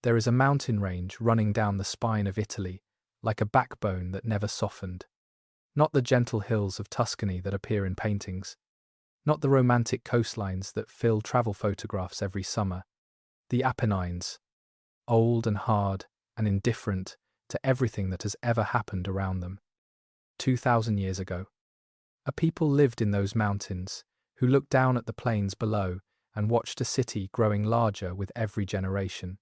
There is a mountain range running down the spine of Italy, like a backbone that never softened. Not the gentle hills of Tuscany that appear in paintings, not the romantic coastlines that fill travel photographs every summer. The Apennines, old and hard and indifferent to everything that has ever happened around them. 2,000 years ago, a people lived in those mountains who looked down at the plains below and watched a city growing larger with every generation.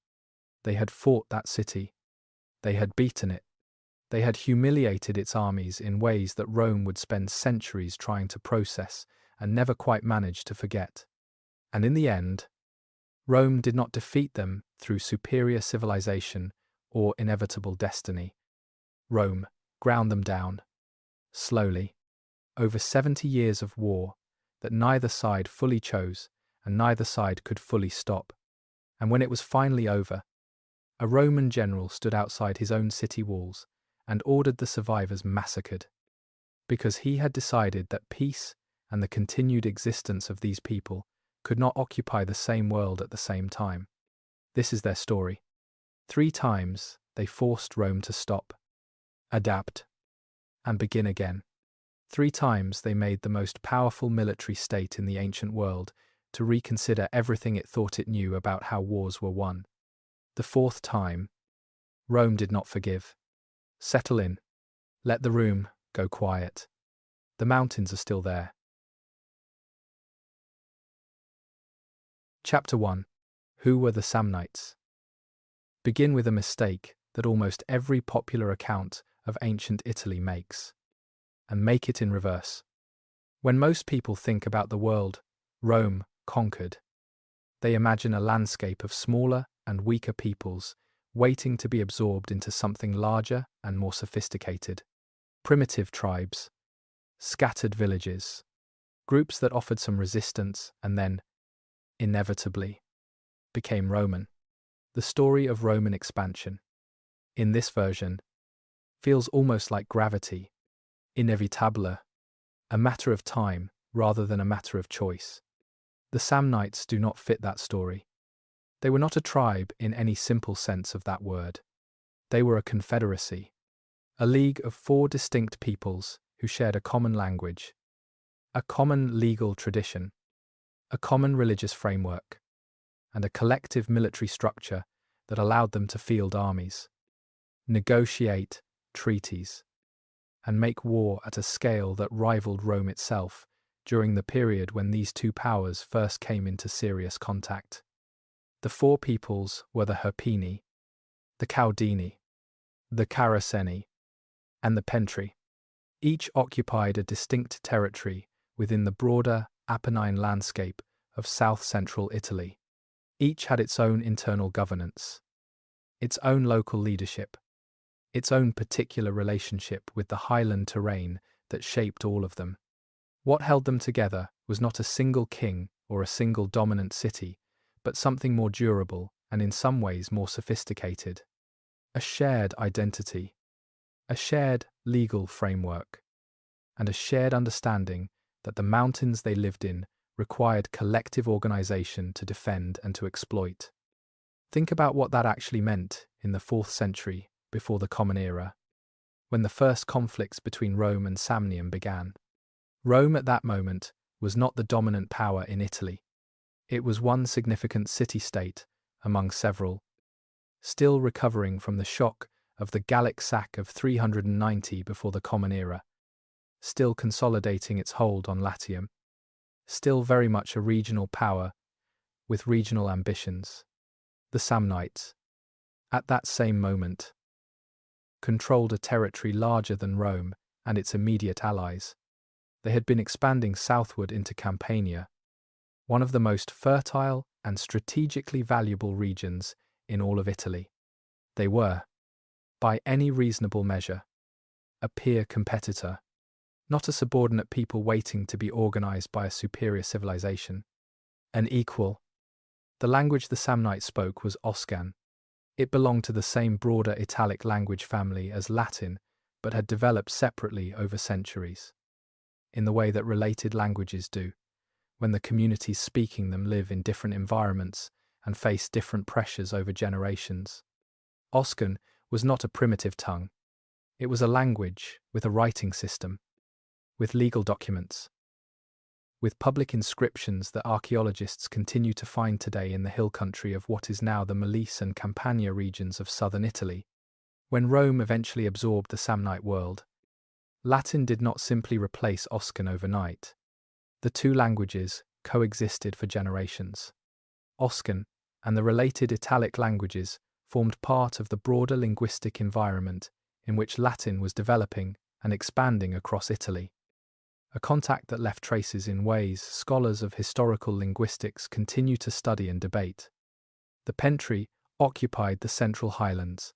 They had fought that city. They had beaten it. They had humiliated its armies in ways that Rome would spend centuries trying to process and never quite manage to forget. And in the end, Rome did not defeat them through superior civilization or inevitable destiny. Rome ground them down, slowly, over 70 years of war that neither side fully chose and neither side could fully stop. And when it was finally over, a Roman general stood outside his own city walls and ordered the survivors massacred, because he had decided that peace and the continued existence of these people could not occupy the same world at the same time. This is their story. 3 times they forced Rome to stop, adapt, and begin again. 3 times they made the most powerful military state in the ancient world to reconsider everything it thought it knew about how wars were won. The 4th time, Rome did not forgive. Settle in. Let the room go quiet. The mountains are still there. Chapter 1. Who were the Samnites? Begin with a mistake that almost every popular account of ancient Italy makes, and make it in reverse. When most people think about the world Rome conquered, they imagine a landscape of smaller and weaker peoples waiting to be absorbed into something larger and more sophisticated. Primitive tribes, scattered villages, groups that offered some resistance and then, inevitably, became Roman. The story of Roman expansion, in this version, feels almost like gravity, inevitable, a matter of time rather than a matter of choice. The Samnites do not fit that story. They were not a tribe in any simple sense of that word. They were a confederacy, a league of 4 distinct peoples who shared a common language, a common legal tradition, a common religious framework, and a collective military structure that allowed them to field armies, negotiate treaties, and make war at a scale that rivaled Rome itself during the period when these 2 powers first came into serious contact. The 4 peoples were the Herpini, the Caudini, the Caraceni, and the Pentri. Each occupied a distinct territory within the broader Apennine landscape of south-central Italy. Each had its own internal governance, its own local leadership, its own particular relationship with the highland terrain that shaped all of them. What held them together was not a single king or a single dominant city, but something more durable and in some ways more sophisticated. A shared identity, a shared legal framework, and a shared understanding that the mountains they lived in required collective organization to defend and to exploit. Think about what that actually meant in the 4th century before the Common Era, when the first conflicts between Rome and Samnium began. Rome at that moment was not the dominant power in Italy. It was one significant city-state among several, still recovering from the shock of the Gallic sack of 390 before the Common Era, still consolidating its hold on Latium, still very much a regional power with regional ambitions. The Samnites, at that same moment, controlled a territory larger than Rome and its immediate allies. They had been expanding southward into Campania, one of the most fertile and strategically valuable regions in all of Italy. They were, by any reasonable measure, a peer competitor, not a subordinate people waiting to be organized by a superior civilization. An equal. The language the Samnites spoke was Oscan. It belonged to the same broader Italic language family as Latin, but had developed separately over centuries, in the way that related languages do, when the communities speaking them live in different environments and faced different pressures over generations. Oscan was not a primitive tongue. It was a language with a writing system, with legal documents, with public inscriptions that archaeologists continue to find today in the hill country of what is now the Molise and Campania regions of southern Italy. When Rome eventually absorbed the Samnite world, Latin did not simply replace Oscan overnight. The two languages coexisted for generations. Oscan and the related Italic languages formed part of the broader linguistic environment in which Latin was developing and expanding across Italy. A contact that left traces in ways scholars of historical linguistics continue to study and debate. The Pentri occupied the central highlands,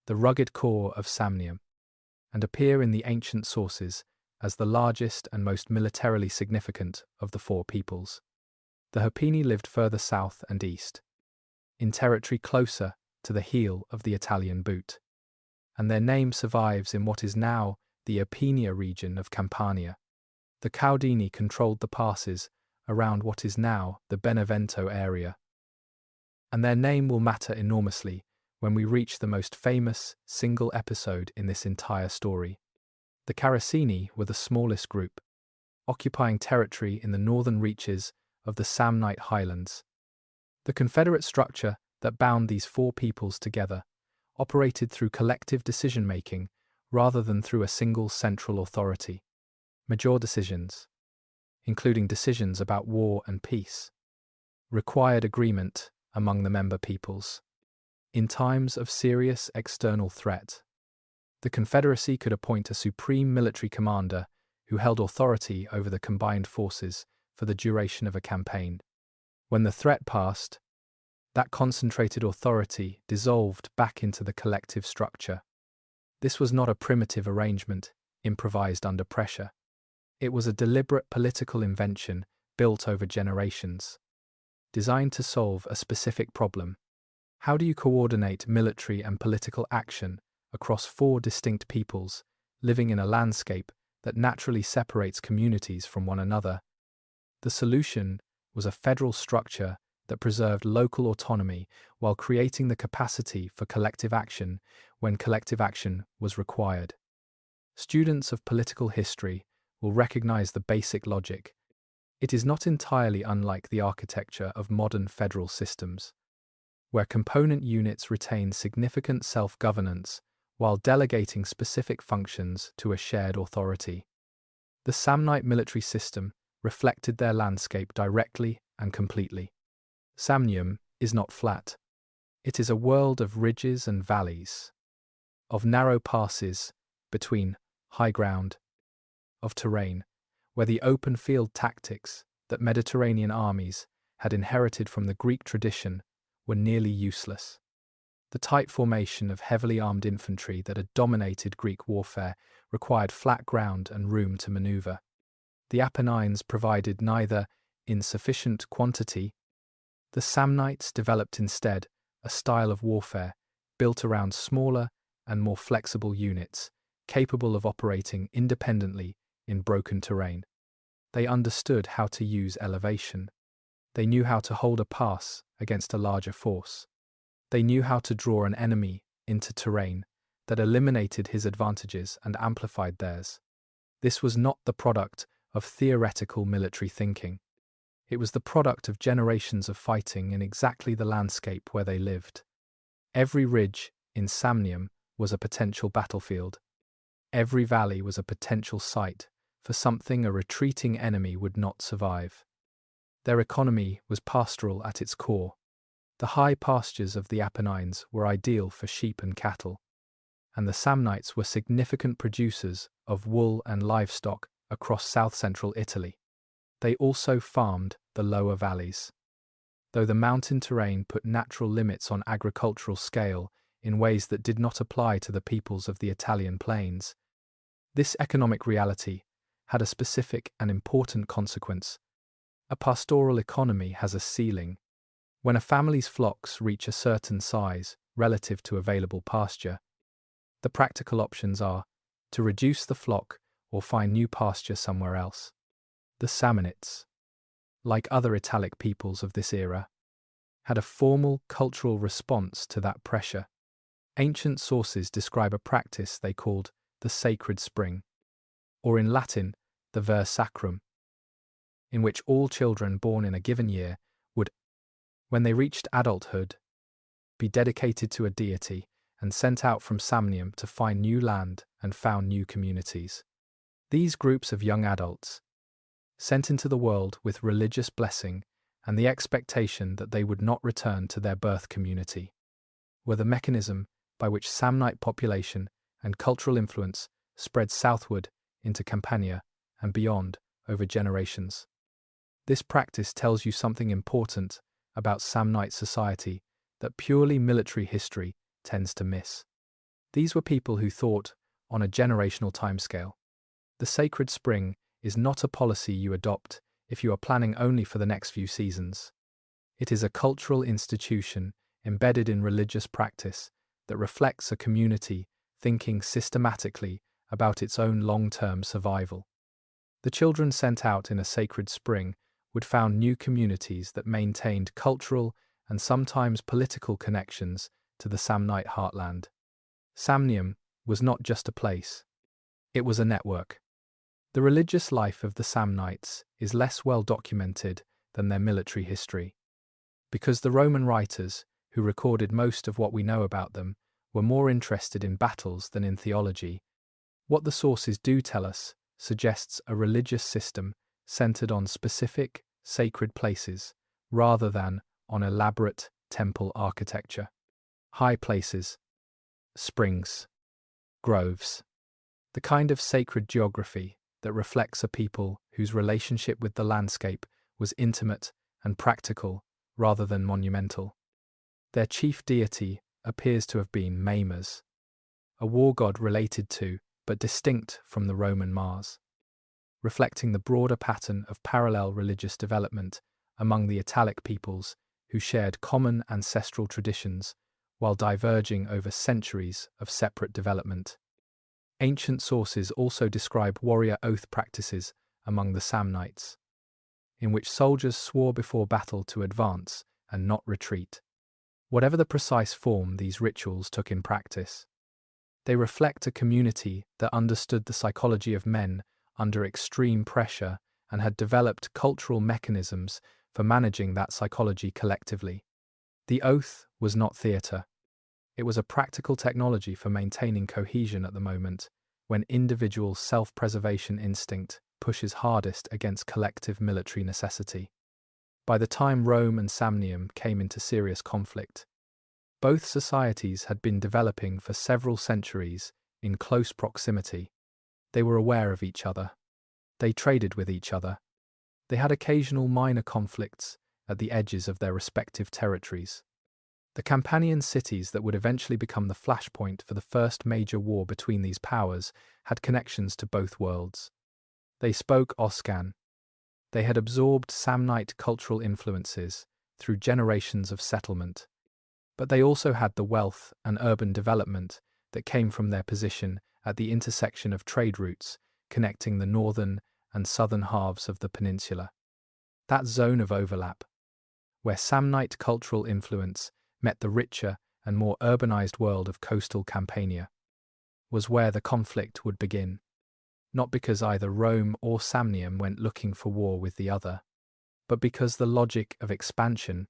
the rugged core of Samnium, and appear in the ancient sources as the largest and most militarily significant of the four peoples. The Herpini lived further south and east, in territory closer to the heel of the Italian boot, and their name survives in what is now the Irpinia region of Campania. The Caudini controlled the passes around what is now the Benevento area, and their name will matter enormously when we reach the most famous single episode in this entire story. The Caracini were the smallest group, occupying territory in the northern reaches of the Samnite highlands. The confederate structure that bound these four peoples together operated through collective decision-making rather than through a single central authority. Major decisions, including decisions about war and peace, required agreement among the member peoples. In times of serious external threat, the Confederacy could appoint a supreme military commander who held authority over the combined forces for the duration of a campaign. When the threat passed, that concentrated authority dissolved back into the collective structure. This was not a primitive arrangement improvised under pressure. It was a deliberate political invention built over generations, designed to solve a specific problem. How do you coordinate military and political action across four distinct peoples living in a landscape that naturally separates communities from one another? The solution was a federal structure that preserved local autonomy while creating the capacity for collective action when collective action was required. Students of political history will recognize the basic logic. It is not entirely unlike the architecture of modern federal systems, where component units retain significant self-governance while delegating specific functions to a shared authority. The Samnite military system reflected their landscape directly and completely. Samnium is not flat. It is a world of ridges and valleys, of narrow passes between high ground, of terrain where the open field tactics that Mediterranean armies had inherited from the Greek tradition were nearly useless. The tight formation of heavily armed infantry that had dominated Greek warfare required flat ground and room to maneuver. The Apennines provided neither in sufficient quantity. The Samnites developed instead a style of warfare built around smaller and more flexible units, capable of operating independently in broken terrain. They understood how to use elevation. They knew how to hold a pass against a larger force. They knew how to draw an enemy into terrain that eliminated his advantages and amplified theirs. This was not the product of theoretical military thinking. It was the product of generations of fighting in exactly the landscape where they lived. Every ridge in Samnium was a potential battlefield. Every valley was a potential site for something a retreating enemy would not survive. Their economy was pastoral at its core. The high pastures of the Apennines were ideal for sheep and cattle, and the Samnites were significant producers of wool and livestock across south-central Italy. They also farmed the lower valleys. Though the mountain terrain put natural limits on agricultural scale in ways that did not apply to the peoples of the Italian plains, this economic reality had a specific and important consequence. A pastoral economy has a ceiling. When a family's flocks reach a certain size relative to available pasture, the practical options are to reduce the flock or find new pasture somewhere else. The Samnites, like other Italic peoples of this era, had a formal cultural response to that pressure. Ancient sources describe a practice they called the sacred spring, or in Latin, the ver sacrum, in which all children born in a given year would, when they reached adulthood, be dedicated to a deity and sent out from Samnium to find new land and found new communities. These groups of young adults, sent into the world with religious blessing and the expectation that they would not return to their birth community, were the mechanism by which Samnite population and cultural influence spread southward into Campania and beyond over generations. This practice tells you something important about Samnite society that purely military history tends to miss. These were people who thought on a generational timescale. The sacred spring is not a policy you adopt if you are planning only for the next few seasons. It is a cultural institution embedded in religious practice that reflects a community thinking systematically about its own long-term survival. The children sent out in a sacred spring would found new communities that maintained cultural and sometimes political connections to the Samnite heartland. Samnium was not just a place. It was a network. The religious life of the Samnites is less well documented than their military history. Because the Roman writers, who recorded most of what we know about them, were more interested in battles than in theology, what the sources do tell us suggests a religious system centered on specific, sacred places, rather than on elaborate temple architecture. High places, springs, groves, the kind of sacred geography that reflects a people whose relationship with the landscape was intimate and practical rather than monumental. Their chief deity appears to have been Maimas, a war god related to but distinct from the Roman Mars, reflecting the broader pattern of parallel religious development among the Italic peoples who shared common ancestral traditions while diverging over centuries of separate development. Ancient sources also describe warrior oath practices among the Samnites, in which soldiers swore before battle to advance and not retreat. Whatever the precise form these rituals took in practice, they reflect a community that understood the psychology of men under extreme pressure and had developed cultural mechanisms for managing that psychology collectively. The oath was not theatre. It was a practical technology for maintaining cohesion at the moment when individual self-preservation instinct pushes hardest against collective military necessity. By the time Rome and Samnium came into serious conflict, both societies had been developing for several centuries in close proximity. They were aware of each other. They traded with each other. They had occasional minor conflicts at the edges of their respective territories. The Campanian cities that would eventually become the flashpoint for the first major war between these powers had connections to both worlds. They spoke Oscan. They had absorbed Samnite cultural influences through generations of settlement. But they also had the wealth and urban development that came from their position at the intersection of trade routes connecting the northern and southern halves of the peninsula. That zone of overlap, where Samnite cultural influence met the richer and more urbanized world of coastal Campania, was where the conflict would begin, not because either Rome or Samnium went looking for war with the other, but because the logic of expansion,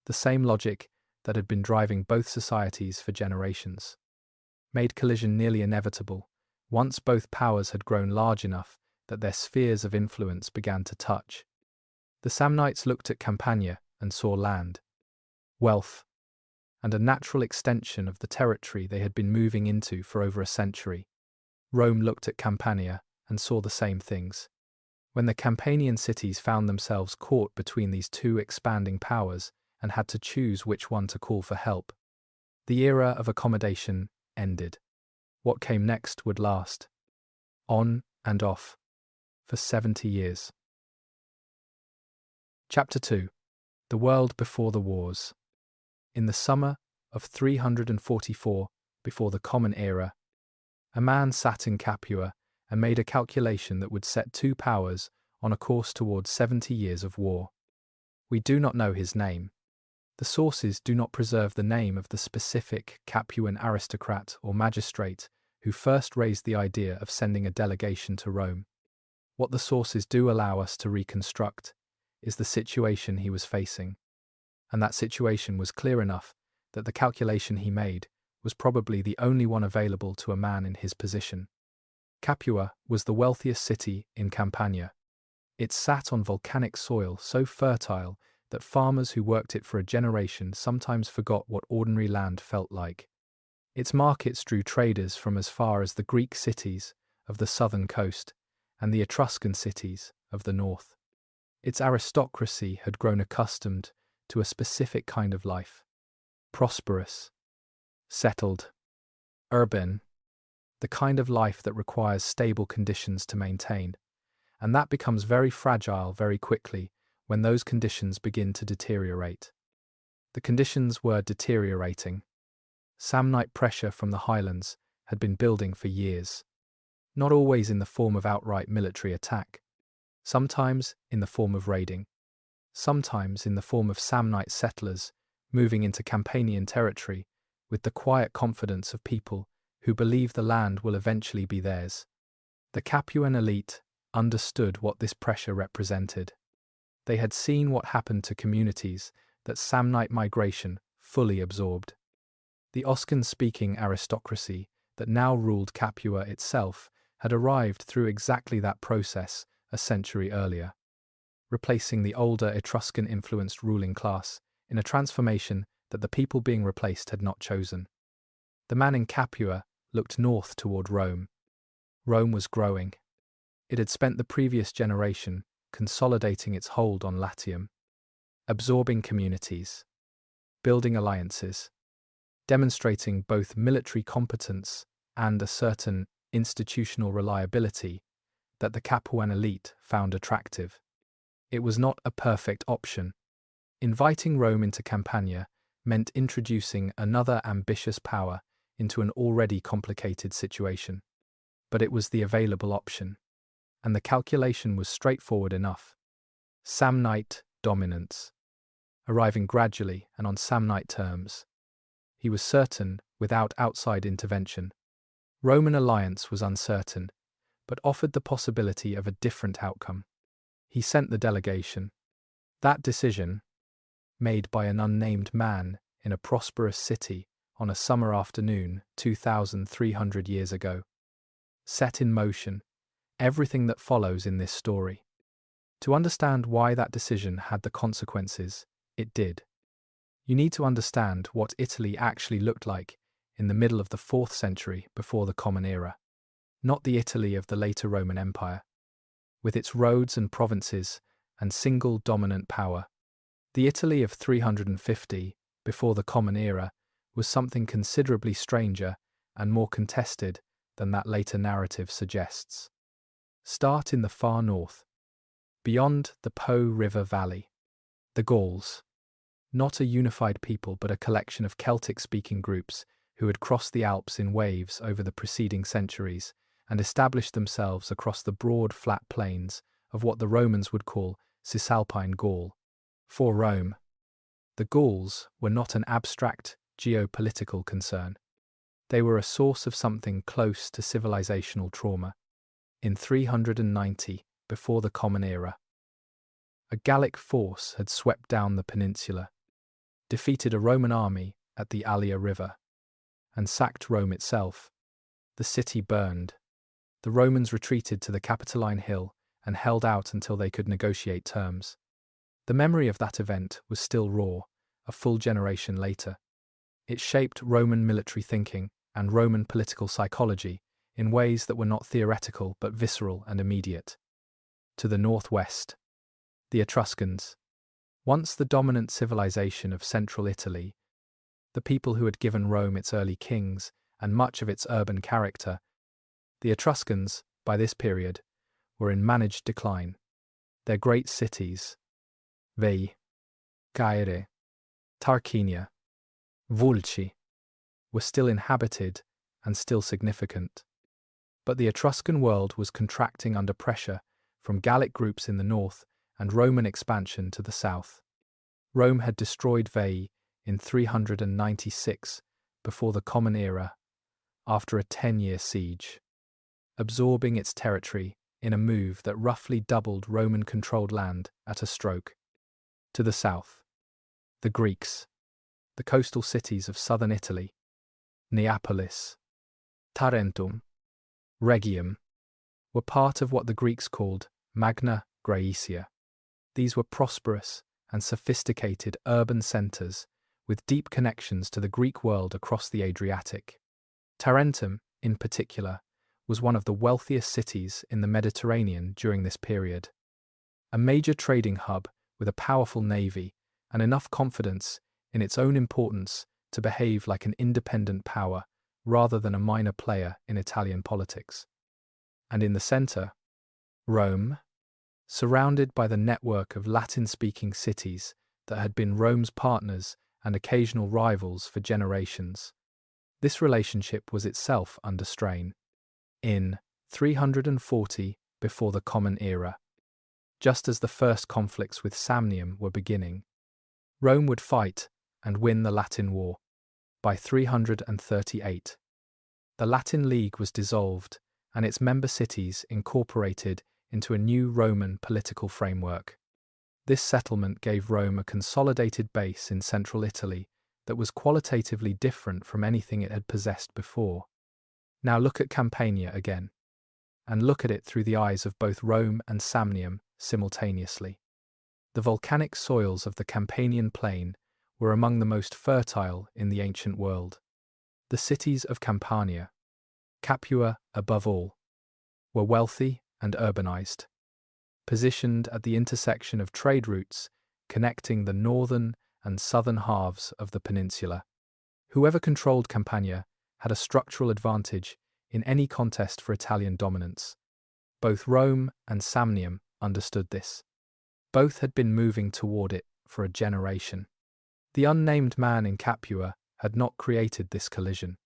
the same logic that had been driving both societies for generations, made collision nearly inevitable once both powers had grown large enough that their spheres of influence began to touch. The Samnites looked at Campania and saw land, wealth, and a natural extension of the territory they had been moving into for over a century. Rome looked at Campania and saw the same things. When the Campanian cities found themselves caught between these two expanding powers and had to choose which one to call for help, the era of accommodation ended. What came next would last, on and off, for 70 years. Chapter 2. The World Before the Wars. In the summer of 344 before the Common Era, a man sat in Capua and made a calculation that would set two powers on a course towards 70 years of war. We do not know his name. The sources do not preserve the name of the specific Capuan aristocrat or magistrate who first raised the idea of sending a delegation to Rome. What the sources do allow us to reconstruct is the situation he was facing, and that situation was clear enough that the calculation he made was probably the only one available to a man in his position. Capua was the wealthiest city in Campania. It sat on volcanic soil so fertile that farmers who worked it for a generation sometimes forgot what ordinary land felt like. Its markets drew traders from as far as the Greek cities of the southern coast and the Etruscan cities of the north. Its aristocracy had grown accustomed to a specific kind of life: prosperous, settled, urban, the kind of life that requires stable conditions to maintain, and that becomes very fragile very quickly when those conditions begin to deteriorate. The conditions were deteriorating. Samnite pressure from the highlands had been building for years, not always in the form of outright military attack, sometimes in the form of raiding, sometimes in the form of Samnite settlers moving into Campanian territory with the quiet confidence of people who believe the land will eventually be theirs. The Capuan elite understood what this pressure represented. They had seen what happened to communities that Samnite migration fully absorbed. The Oscan-speaking aristocracy that now ruled Capua itself had arrived through exactly that process a century earlier, replacing the older Etruscan-influenced ruling class in a transformation that the people being replaced had not chosen. The man in Capua looked north toward Rome. Rome was growing. It had spent the previous generation consolidating its hold on Latium, absorbing communities, building alliances, demonstrating both military competence and a certain institutional reliability that the Capuan elite found attractive. It was not a perfect option. Inviting Rome into Campania meant introducing another ambitious power into an already complicated situation. But it was the available option, and the calculation was straightforward enough. Samnite dominance, arriving gradually and on Samnite terms. He was certain without outside intervention. Roman alliance was uncertain, but offered the possibility of a different outcome. He sent the delegation. That decision, made by an unnamed man in a prosperous city on a summer afternoon 2,300 years ago, set in motion everything that follows in this story. To understand why that decision had the consequences it did, you need to understand what Italy actually looked like in the middle of the 4th century before the Common Era, not the Italy of the later Roman Empire, with its roads and provinces and single dominant power. The Italy of 350 before the Common Era was something considerably stranger and more contested than that later narrative suggests. Start in the far north, beyond the Po River Valley. The Gauls, not a unified people but a collection of Celtic-speaking groups who had crossed the Alps in waves over the preceding centuries and established themselves across the broad flat plains of what the Romans would call Cisalpine Gaul. For Rome, the Gauls were not an abstract geopolitical concern. They were a source of something close to civilizational trauma. In 390, before the Common Era, a Gallic force had swept down the peninsula, defeated a Roman army at the Allia River, and sacked Rome itself. The city burned. The Romans retreated to the Capitoline Hill and held out until they could negotiate terms. The memory of that event was still raw, a full generation later. It shaped Roman military thinking and Roman political psychology in ways that were not theoretical but visceral and immediate. To the northwest, the Etruscans, once the dominant civilization of central Italy, the people who had given Rome its early kings and much of its urban character, the Etruscans, by this period, were in managed decline. Their great cities, Veii, Caere, Tarquinia, Vulci, were still inhabited and still significant. But the Etruscan world was contracting under pressure from Gallic groups in the north and Roman expansion to the south. Rome had destroyed Veii in 396 before the Common Era after a 10-year siege, absorbing its territory in a move that roughly doubled Roman-controlled land at a stroke. To the south, the Greeks, the coastal cities of southern Italy, Neapolis, Tarentum, Rhegium, were part of what the Greeks called Magna Graecia. These were prosperous and sophisticated urban centres with deep connections to the Greek world across the Adriatic. Tarentum, in particular, was one of the wealthiest cities in the Mediterranean during this period. A major trading hub with a powerful navy and enough confidence in its own importance to behave like an independent power rather than a minor player in Italian politics. And in the centre, Rome, surrounded by the network of Latin-speaking cities that had been Rome's partners and occasional rivals for generations. This relationship was itself under strain. In 340 before the Common Era, just as the first conflicts with Samnium were beginning, Rome would fight and win the Latin War. By 338, the Latin League was dissolved and its member cities incorporated into a new Roman political framework. This settlement gave Rome a consolidated base in central Italy that was qualitatively different from anything it had possessed before. Now look at Campania again, and look at it through the eyes of both Rome and Samnium simultaneously. The volcanic soils of the Campanian plain were among the most fertile in the ancient world. The cities of Campania, Capua above all, were wealthy and urbanized, positioned at the intersection of trade routes connecting the northern and southern halves of the peninsula. Whoever controlled Campania had a structural advantage in any contest for Italian dominance. Both Rome and Samnium understood this. Both had been moving toward it for a generation. The unnamed man in Capua had not created this collision.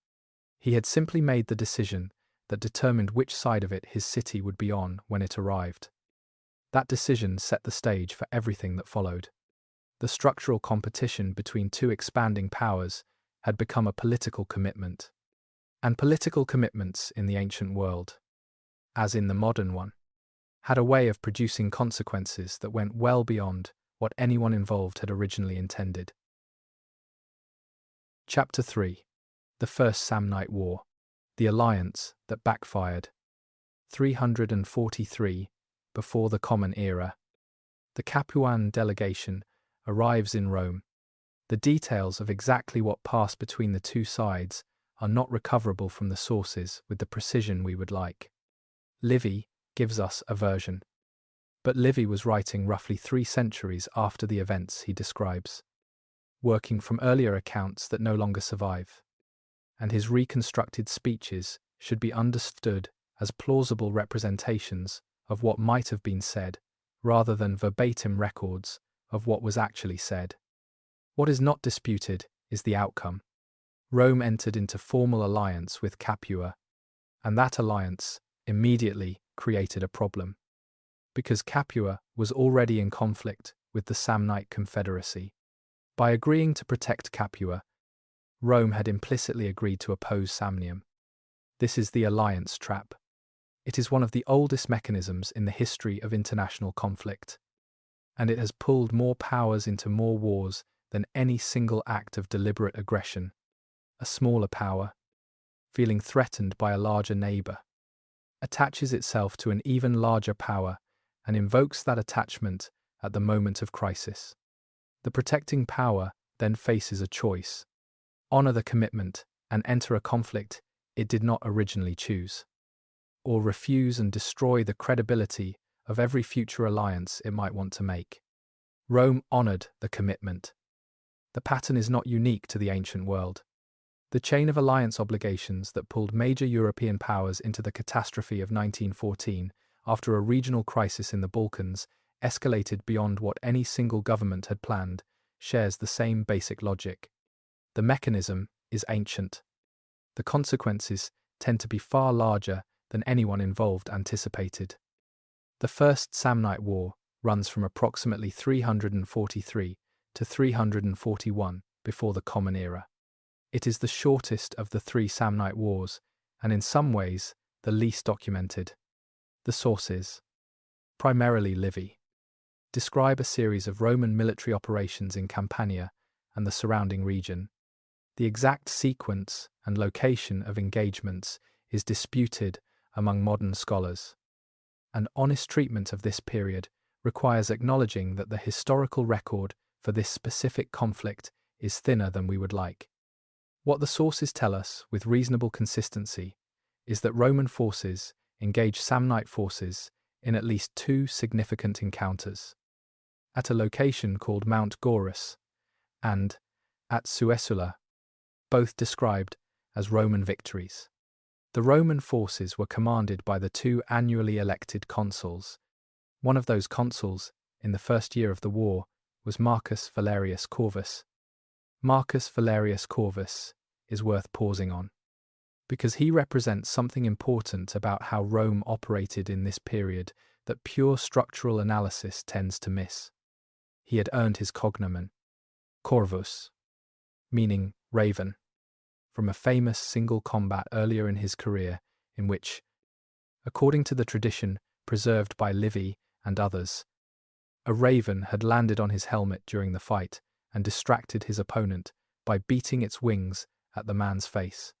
He had simply made the decision that determined which side of it his city would be on when it arrived. That decision set the stage for everything that followed. The structural competition between two expanding powers had become a political commitment. And political commitments in the ancient world, as in the modern one, had a way of producing consequences that went well beyond what anyone involved had originally intended. Chapter 3. The First Samnite War. The Alliance that Backfired. 343 before the Common Era. The Capuan delegation arrives in Rome. The details of exactly what passed between the two sides are not recoverable from the sources with the precision we would like. Livy gives us a version. But Livy was writing roughly 3 centuries after the events he describes, working from earlier accounts that no longer survive, and his reconstructed speeches should be understood as plausible representations of what might have been said, rather than verbatim records of what was actually said. What is not disputed is the outcome. Rome entered into formal alliance with Capua, and that alliance immediately created a problem, because Capua was already in conflict with the Samnite Confederacy. By agreeing to protect Capua, Rome had implicitly agreed to oppose Samnium. This is the alliance trap. It is one of the oldest mechanisms in the history of international conflict, and it has pulled more powers into more wars than any single act of deliberate aggression. A smaller power, feeling threatened by a larger neighbor, attaches itself to an even larger power and invokes that attachment at the moment of crisis. The protecting power then faces a choice: honor the commitment and enter a conflict it did not originally choose, or refuse and destroy the credibility of every future alliance it might want to make. Rome honored the commitment. The pattern is not unique to the ancient world. The chain of alliance obligations that pulled major European powers into the catastrophe of 1914 after a regional crisis in the Balkans escalated beyond what any single government had planned shares the same basic logic. The mechanism is ancient. The consequences tend to be far larger than anyone involved anticipated. The First Samnite War runs from approximately 343 to 341 before the Common Era. It is the shortest of the three Samnite Wars, and in some ways the least documented. The sources, primarily Livy, describe a series of Roman military operations in Campania and the surrounding region. The exact sequence and location of engagements is disputed among modern scholars. An honest treatment of this period requires acknowledging that the historical record for this specific conflict is thinner than we would like. What the sources tell us with reasonable consistency is that Roman forces engaged Samnite forces in at least two significant encounters, at a location called Mount Gorus and at Sulla, both described as Roman victories. The Roman forces were commanded by the two annually elected consuls. One of those consuls, in the first year of the war, was Marcus Valerius Corvus. Marcus Valerius Corvus is worth pausing on, because he represents something important about how Rome operated in this period that pure structural analysis tends to miss. He had earned his cognomen, Corvus, meaning raven, from a famous single combat earlier in his career in which, according to the tradition preserved by Livy and others, a raven had landed on his helmet during the fight and distracted his opponent by beating its wings at the man's face.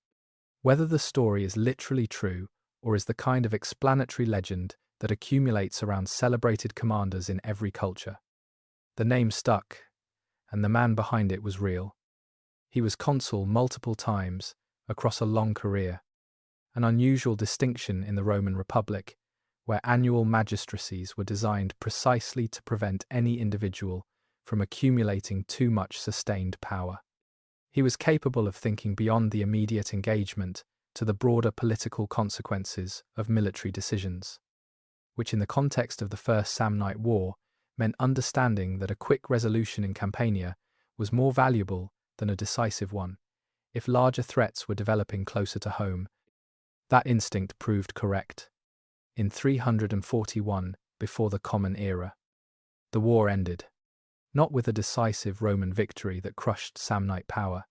Whether the story is literally true or is the kind of explanatory legend that accumulates around celebrated commanders in every culture, the name stuck, and the man behind it was real. He was consul multiple times across a long career, an unusual distinction in the Roman Republic, where annual magistracies were designed precisely to prevent any individual from accumulating too much sustained power. He was capable of thinking beyond the immediate engagement to the broader political consequences of military decisions, which in the context of the First Samnite War meant understanding that a quick resolution in Campania was more valuable than a decisive one if larger threats were developing closer to home. That instinct proved correct. In 341 before the Common Era, the war ended, not with a decisive Roman victory that crushed Samnite power,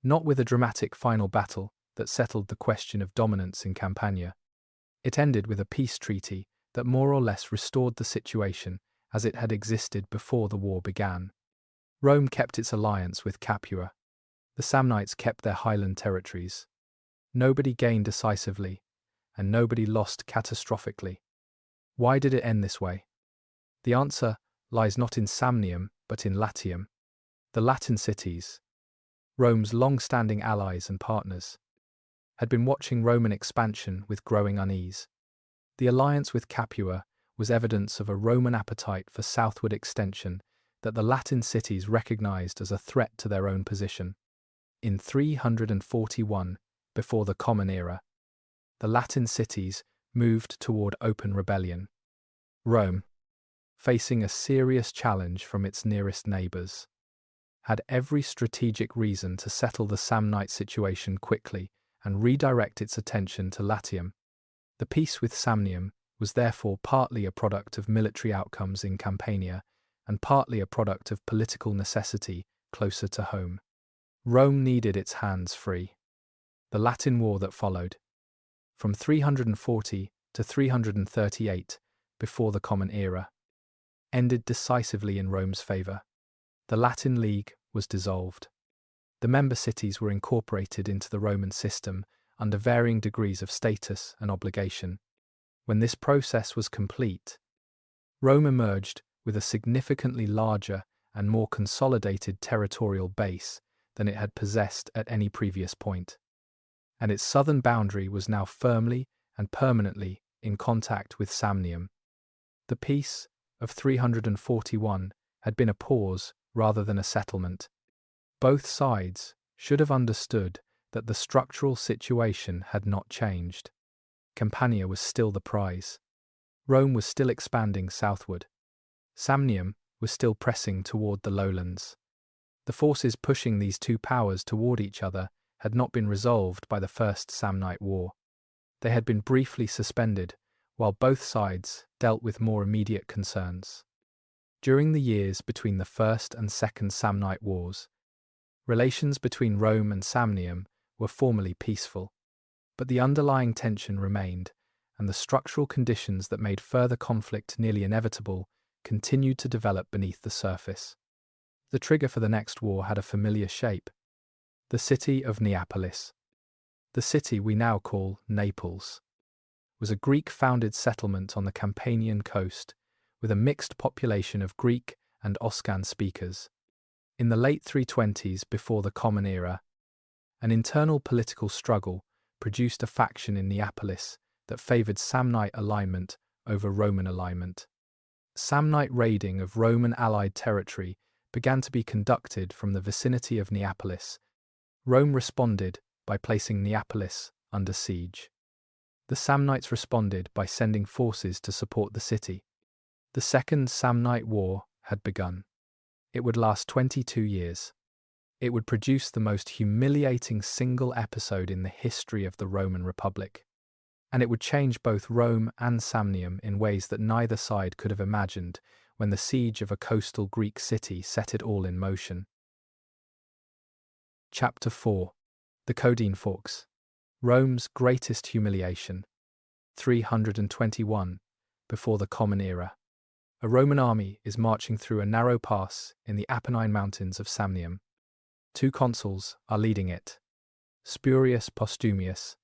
not with a dramatic final battle that settled the question of dominance in Campania. It ended with a peace treaty that more or less restored the situation as it had existed before the war began. Rome kept its alliance with Capua. The Samnites kept their highland territories. Nobody gained decisively, and nobody lost catastrophically. Why did it end this way? The answer lies not in Samnium, but in Latium. The Latin cities, Rome's long-standing allies and partners, had been watching Roman expansion with growing unease. The alliance with Capua was evidence of a Roman appetite for southward extension that the Latin cities recognized as a threat to their own position. In 341, before the Common Era, the Latin cities moved toward open rebellion. Rome, facing a serious challenge from its nearest neighbors, had every strategic reason to settle the Samnite situation quickly and redirect its attention to Latium. The peace with Samnium was therefore partly a product of military outcomes in Campania and partly a product of political necessity closer to home. Rome needed its hands free. The Latin War that followed, from 340 to 338 before the Common Era, ended decisively in Rome's favor. The Latin League was dissolved. The member cities were incorporated into the Roman system under varying degrees of status and obligation. When this process was complete, Rome emerged with a significantly larger and more consolidated territorial base than it had possessed at any previous point, and its southern boundary was now firmly and permanently in contact with Samnium. The peace of 341 had been a pause rather than a settlement. Both sides should have understood that the structural situation had not changed. Campania was still the prize. Rome was still expanding southward. Samnium was still pressing toward the lowlands. The forces pushing these two powers toward each other had not been resolved by the First Samnite War. They had been briefly suspended while both sides dealt with more immediate concerns. During the years between the First and Second Samnite Wars, relations between Rome and Samnium were formally peaceful, but the underlying tension remained, and the structural conditions that made further conflict nearly inevitable continued to develop beneath the surface. The trigger for the next war had a familiar shape: the city of Neapolis. The city we now call Naples was a Greek-founded settlement on the Campanian coast, with a mixed population of Greek and Oscan speakers. In the late 320s, before the Common Era, an internal political struggle produced a faction in Neapolis that favoured Samnite alignment over Roman alignment. Samnite raiding of Roman-allied territory began to be conducted from the vicinity of Neapolis. Rome responded by placing Neapolis under siege. The Samnites responded by sending forces to support the city. The Second Samnite War had begun. It would last 22 years. It would produce the most humiliating single episode in the history of the Roman Republic. And it would change both Rome and Samnium in ways that neither side could have imagined when the siege of a coastal Greek city set it all in motion. Chapter 4. The Caudine Forks. Rome's greatest humiliation. 321, before the Common Era. A Roman army is marching through a narrow pass in the Apennine Mountains of Samnium. Two consuls are leading it: Spurius Postumius,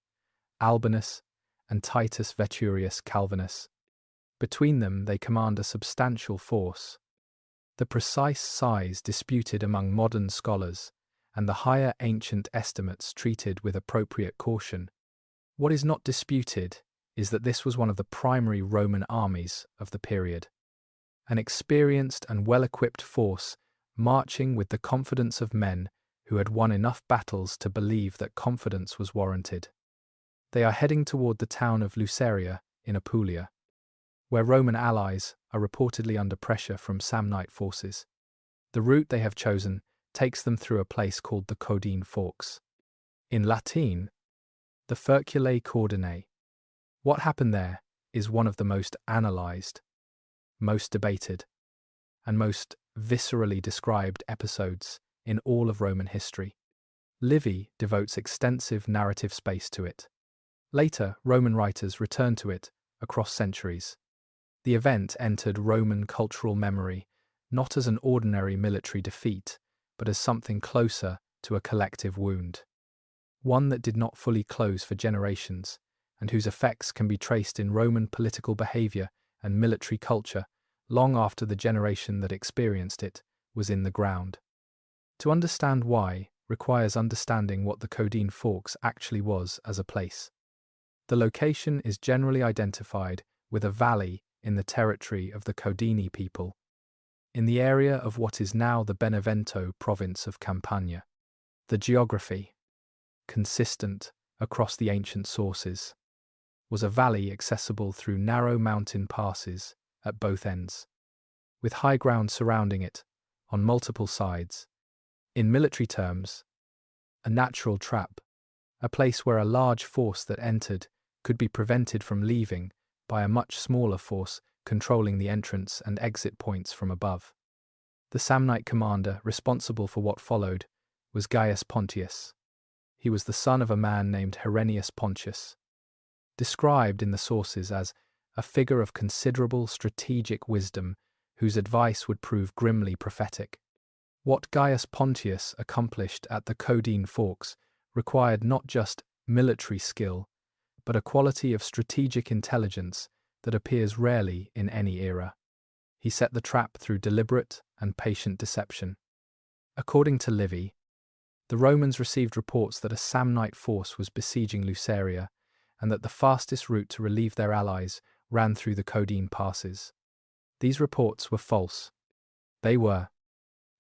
Albinus, and Titus Veturius Calvinus. Between them they command a substantial force. The precise size disputed among modern scholars, and the higher ancient estimates treated with appropriate caution. What is not disputed is that this was one of the primary Roman armies of the period. An experienced and well-equipped force marching with the confidence of men who had won enough battles to believe that confidence was warranted. They are heading toward the town of Luceria in Apulia, where Roman allies are reportedly under pressure from Samnite forces. The route they have chosen takes them through a place called the Caudine Forks. In Latin, the Furculae Caudinae. What happened there is one of the most analysed, most debated, and most viscerally described episodes in all of Roman history. Livy devotes extensive narrative space to it. Later, Roman writers returned to it across centuries. The event entered Roman cultural memory not as an ordinary military defeat, but as something closer to a collective wound. One that did not fully close for generations, and whose effects can be traced in Roman political behaviour and military culture long after the generation that experienced it was in the ground. To understand why requires understanding what the Caudine Forks actually was as a place. The location is generally identified with a valley in the territory of the Caudini people, in the area of what is now the Benevento province of Campania. The geography, consistent across the ancient sources, was a valley accessible through narrow mountain passes at both ends, with high ground surrounding it on multiple sides. In military terms, a natural trap, a place where a large force that entered could be prevented from leaving by a much smaller force controlling the entrance and exit points from above. The Samnite commander responsible for what followed was Gaius Pontius. He was the son of a man named Herennius Pontius, described in the sources as a figure of considerable strategic wisdom whose advice would prove grimly prophetic. What Gaius Pontius accomplished at the Caudine Forks required not just military skill, but a quality of strategic intelligence that appears rarely in any era. He set the trap through deliberate and patient deception. According to Livy, the Romans received reports that a Samnite force was besieging Luceria and that the fastest route to relieve their allies ran through the Caudine passes. These reports were false. They were,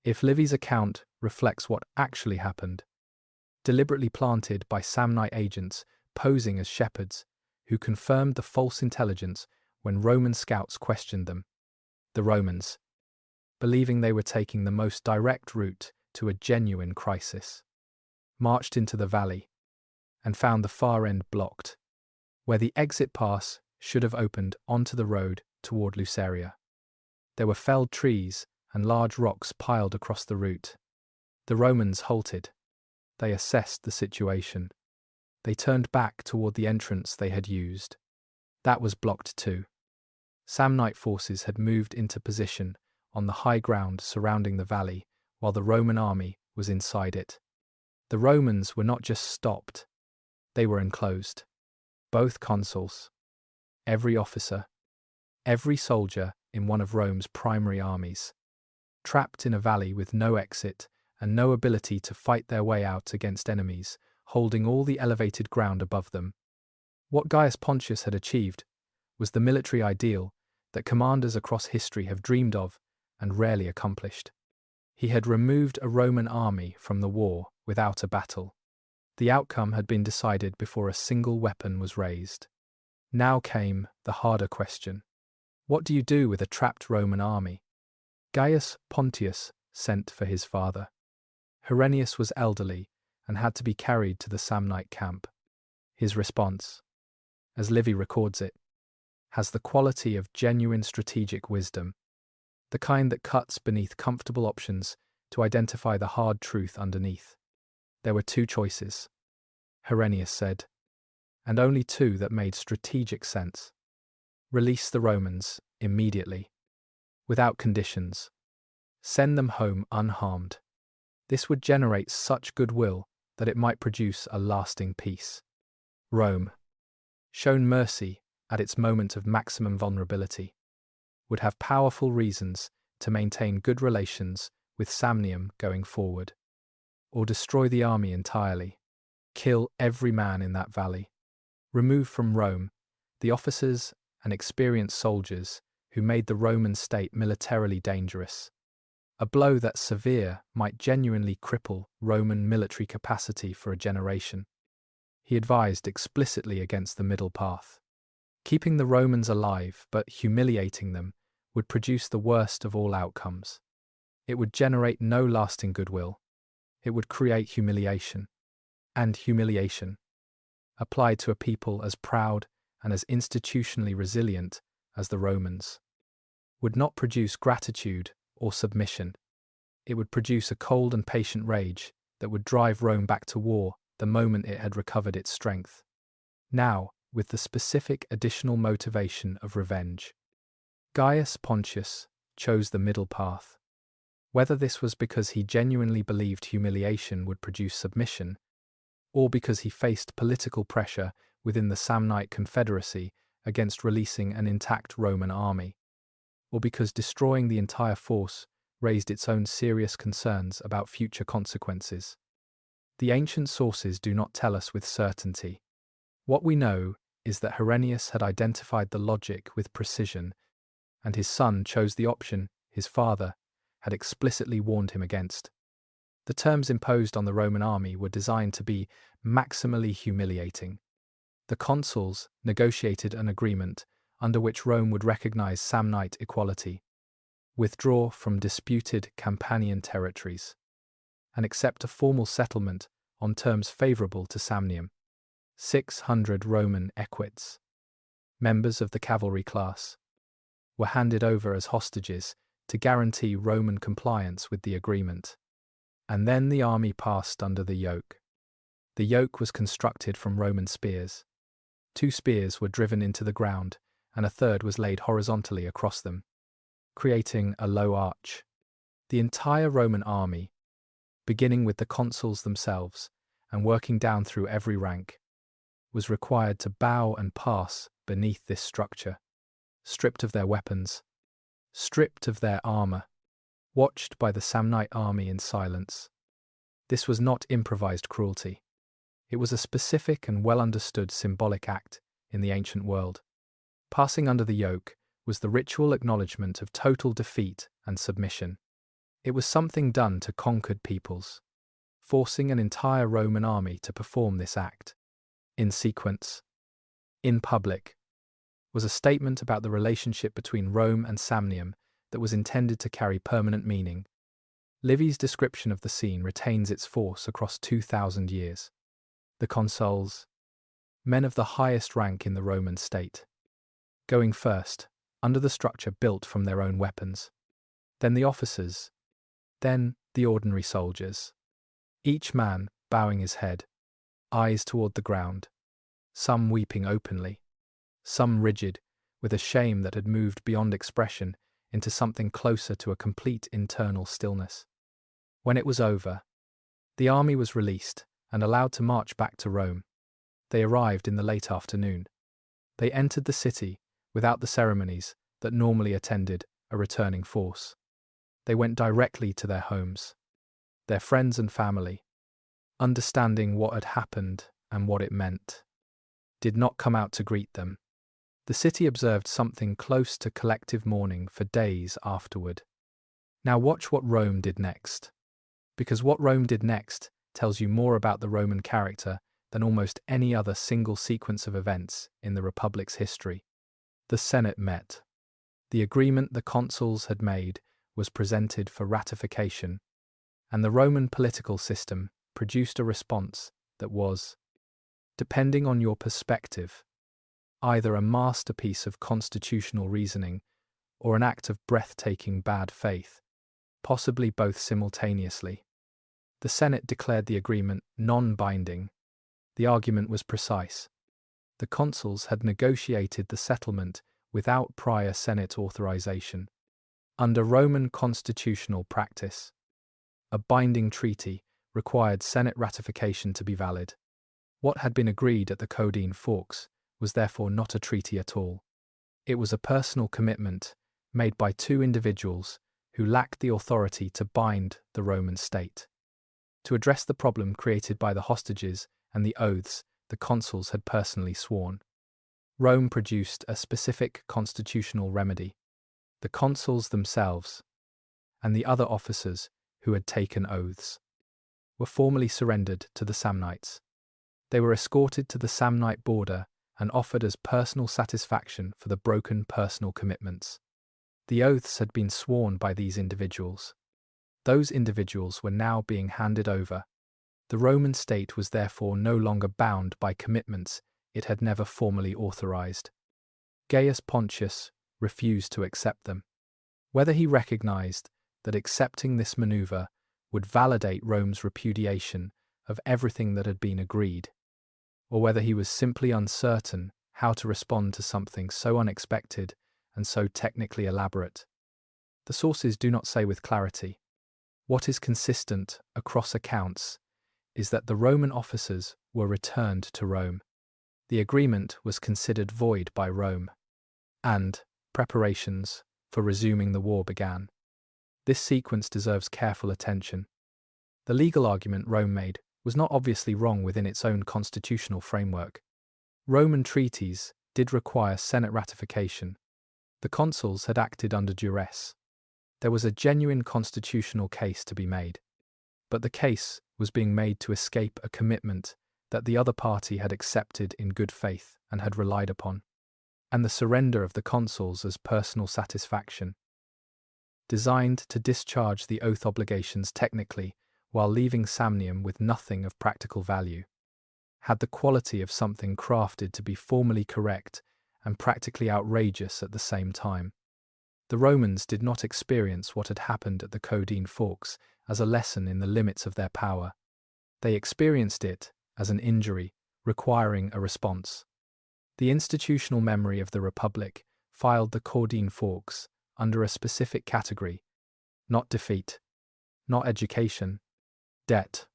if Livy's account reflects what actually happened, deliberately planted by Samnite agents posing as shepherds who confirmed the false intelligence when Roman scouts questioned them. The Romans, believing they were taking the most direct route to a genuine crisis, marched into the valley and found the far end blocked, where the exit pass should have opened onto the road toward Luceria. There were felled trees and large rocks piled across the route. The Romans halted. They assessed the situation. They turned back toward the entrance they had used. That was blocked too. Samnite forces had moved into position on the high ground surrounding the valley, while the Roman army was inside it. The Romans were not just stopped, they were enclosed. Both consuls, every officer, every soldier in one of Rome's primary armies, trapped in a valley with no exit and no ability to fight their way out against enemies, holding all the elevated ground above them. What Gaius Pontius had achieved was the military ideal that commanders across history have dreamed of and rarely accomplished. He had removed a Roman army from the war without a battle. The outcome had been decided before a single weapon was raised. Now came the harder question. What do you do with a trapped Roman army? Gaius Pontius sent for his father. Herennius was elderly and had to be carried to the Samnite camp. His response, as Livy records it, has the quality of genuine strategic wisdom, the kind that cuts beneath comfortable options to identify the hard truth underneath. There were two choices, Herennius said, and only two that made strategic sense. Release the Romans immediately, without conditions. Send them home unharmed. This would generate such goodwill that it might produce a lasting peace. Rome, shown mercy at its moment of maximum vulnerability, would have powerful reasons to maintain good relations with Samnium going forward, or destroy the army entirely, kill every man in that valley, remove from Rome the officers and experienced soldiers who made the Roman state militarily dangerous. A blow that severe might genuinely cripple Roman military capacity for a generation. He advised explicitly against the middle path. Keeping the Romans alive but humiliating them would produce the worst of all outcomes. It would generate no lasting goodwill. It would create humiliation. And humiliation, applied to a people as proud and as institutionally resilient as the Romans, would not produce gratitude or submission. It would produce a cold and patient rage that would drive Rome back to war the moment it had recovered its strength. Now, with the specific additional motivation of revenge. Gaius Pontius chose the middle path. Whether this was because he genuinely believed humiliation would produce submission, or because he faced political pressure within the Samnite confederacy against releasing an intact Roman army, or because destroying the entire force raised its own serious concerns about future consequences. The ancient sources do not tell us with certainty. What we know is that Herennius had identified the logic with precision, and his son chose the option his father had explicitly warned him against. The terms imposed on the Roman army were designed to be maximally humiliating. The consuls negotiated an agreement under which Rome would recognize Samnite equality, withdraw from disputed Campanian territories, and accept a formal settlement on terms favorable to Samnium. 600 Roman equites, members of the cavalry class, were handed over as hostages to guarantee Roman compliance with the agreement. And then the army passed under the yoke. The yoke was constructed from Roman spears. 2 spears were driven into the ground, and a third was laid horizontally across them, creating a low arch. The entire Roman army, beginning with the consuls themselves and working down through every rank, was required to bow and pass beneath this structure, stripped of their weapons, stripped of their armor, watched by the Samnite army in silence. This was not improvised cruelty. It was a specific and well-understood symbolic act in the ancient world. Passing under the yoke was the ritual acknowledgement of total defeat and submission. It was something done to conquered peoples, forcing an entire Roman army to perform this act. In sequence, in public, was a statement about the relationship between Rome and Samnium that was intended to carry permanent meaning. Livy's description of the scene retains its force across 2,000 years. The consuls, men of the highest rank in the Roman state, going first, under the structure built from their own weapons. Then the officers, then the ordinary soldiers. Each man bowing his head, eyes toward the ground, some weeping openly, some rigid, with a shame that had moved beyond expression into something closer to a complete internal stillness. When it was over, the army was released and allowed to march back to Rome. They arrived in the late afternoon. They entered the city without the ceremonies that normally attended a returning force. They went directly to their homes, their friends and family, understanding what had happened and what it meant, did not come out to greet them. The city observed something close to collective mourning for days afterward. Now watch what Rome did next. Because what Rome did next tells you more about the Roman character than almost any other single sequence of events in the Republic's history. The Senate met. The agreement the consuls had made was presented for ratification, and the Roman political system produced a response that was, depending on your perspective, either a masterpiece of constitutional reasoning or an act of breathtaking bad faith, possibly both simultaneously. The Senate declared the agreement non-binding. The argument was precise. The consuls had negotiated the settlement without prior Senate authorization. Under Roman constitutional practice, a binding treaty required Senate ratification to be valid. What had been agreed at the Caudine Forks was therefore not a treaty at all. It was a personal commitment made by two individuals who lacked the authority to bind the Roman state. To address the problem created by the hostages and the oaths the consuls had personally sworn, Rome produced a specific constitutional remedy. The consuls themselves, and the other officers who had taken oaths, were formally surrendered to the Samnites. They were escorted to the Samnite border and offered as personal satisfaction for the broken personal commitments. The oaths had been sworn by these individuals. Those individuals were now being handed over. The Roman state was therefore no longer bound by commitments it had never formally authorized. Gaius Pontius refused to accept them. Whether he recognized that accepting this maneuver would validate Rome's repudiation of everything that had been agreed, or whether he was simply uncertain how to respond to something so unexpected and so technically elaborate, the sources do not say with clarity. What is consistent across accounts is that the Roman officers were returned to Rome. The agreement was considered void by Rome, and preparations for resuming the war began. This sequence deserves careful attention. The legal argument Rome made was not obviously wrong within its own constitutional framework. Roman treaties did require Senate ratification. The consuls had acted under duress. There was a genuine constitutional case to be made. But the case was being made to escape a commitment that the other party had accepted in good faith and had relied upon, and the surrender of the consuls as personal satisfaction, designed to discharge the oath obligations technically while leaving Samnium with nothing of practical value, had the quality of something crafted to be formally correct and practically outrageous at the same time. The Romans did not experience what had happened at the Caudine Forks as a lesson in the limits of their power. They experienced it as an injury requiring a response. The institutional memory of the Republic filed the Caudine Forks under a specific category: not defeat, not education, debt.